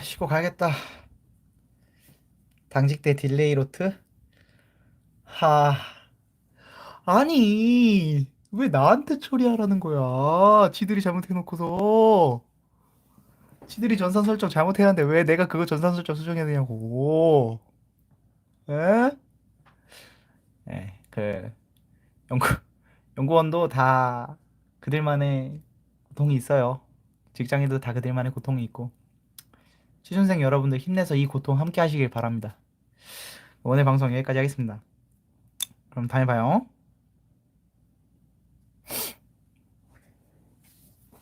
씻고 가야겠다. 당직대 딜레이 로트? 하, 아니, 왜 나한테 처리하라는 거야? 지들이 잘못해놓고서. 지들이 전산 설정 잘못해놨는데 왜 내가 그거 전산 설정 수정해야 되냐고. 에? 연구, 연구원도 다 그들만의 고통이 있어요. 직장인도 다 그들만의 고통이 있고. 취준생 여러분들 힘내서 이 고통 함께 하시길 바랍니다. 오늘 방송 여기까지 하겠습니다. 그럼 다음에 봐요.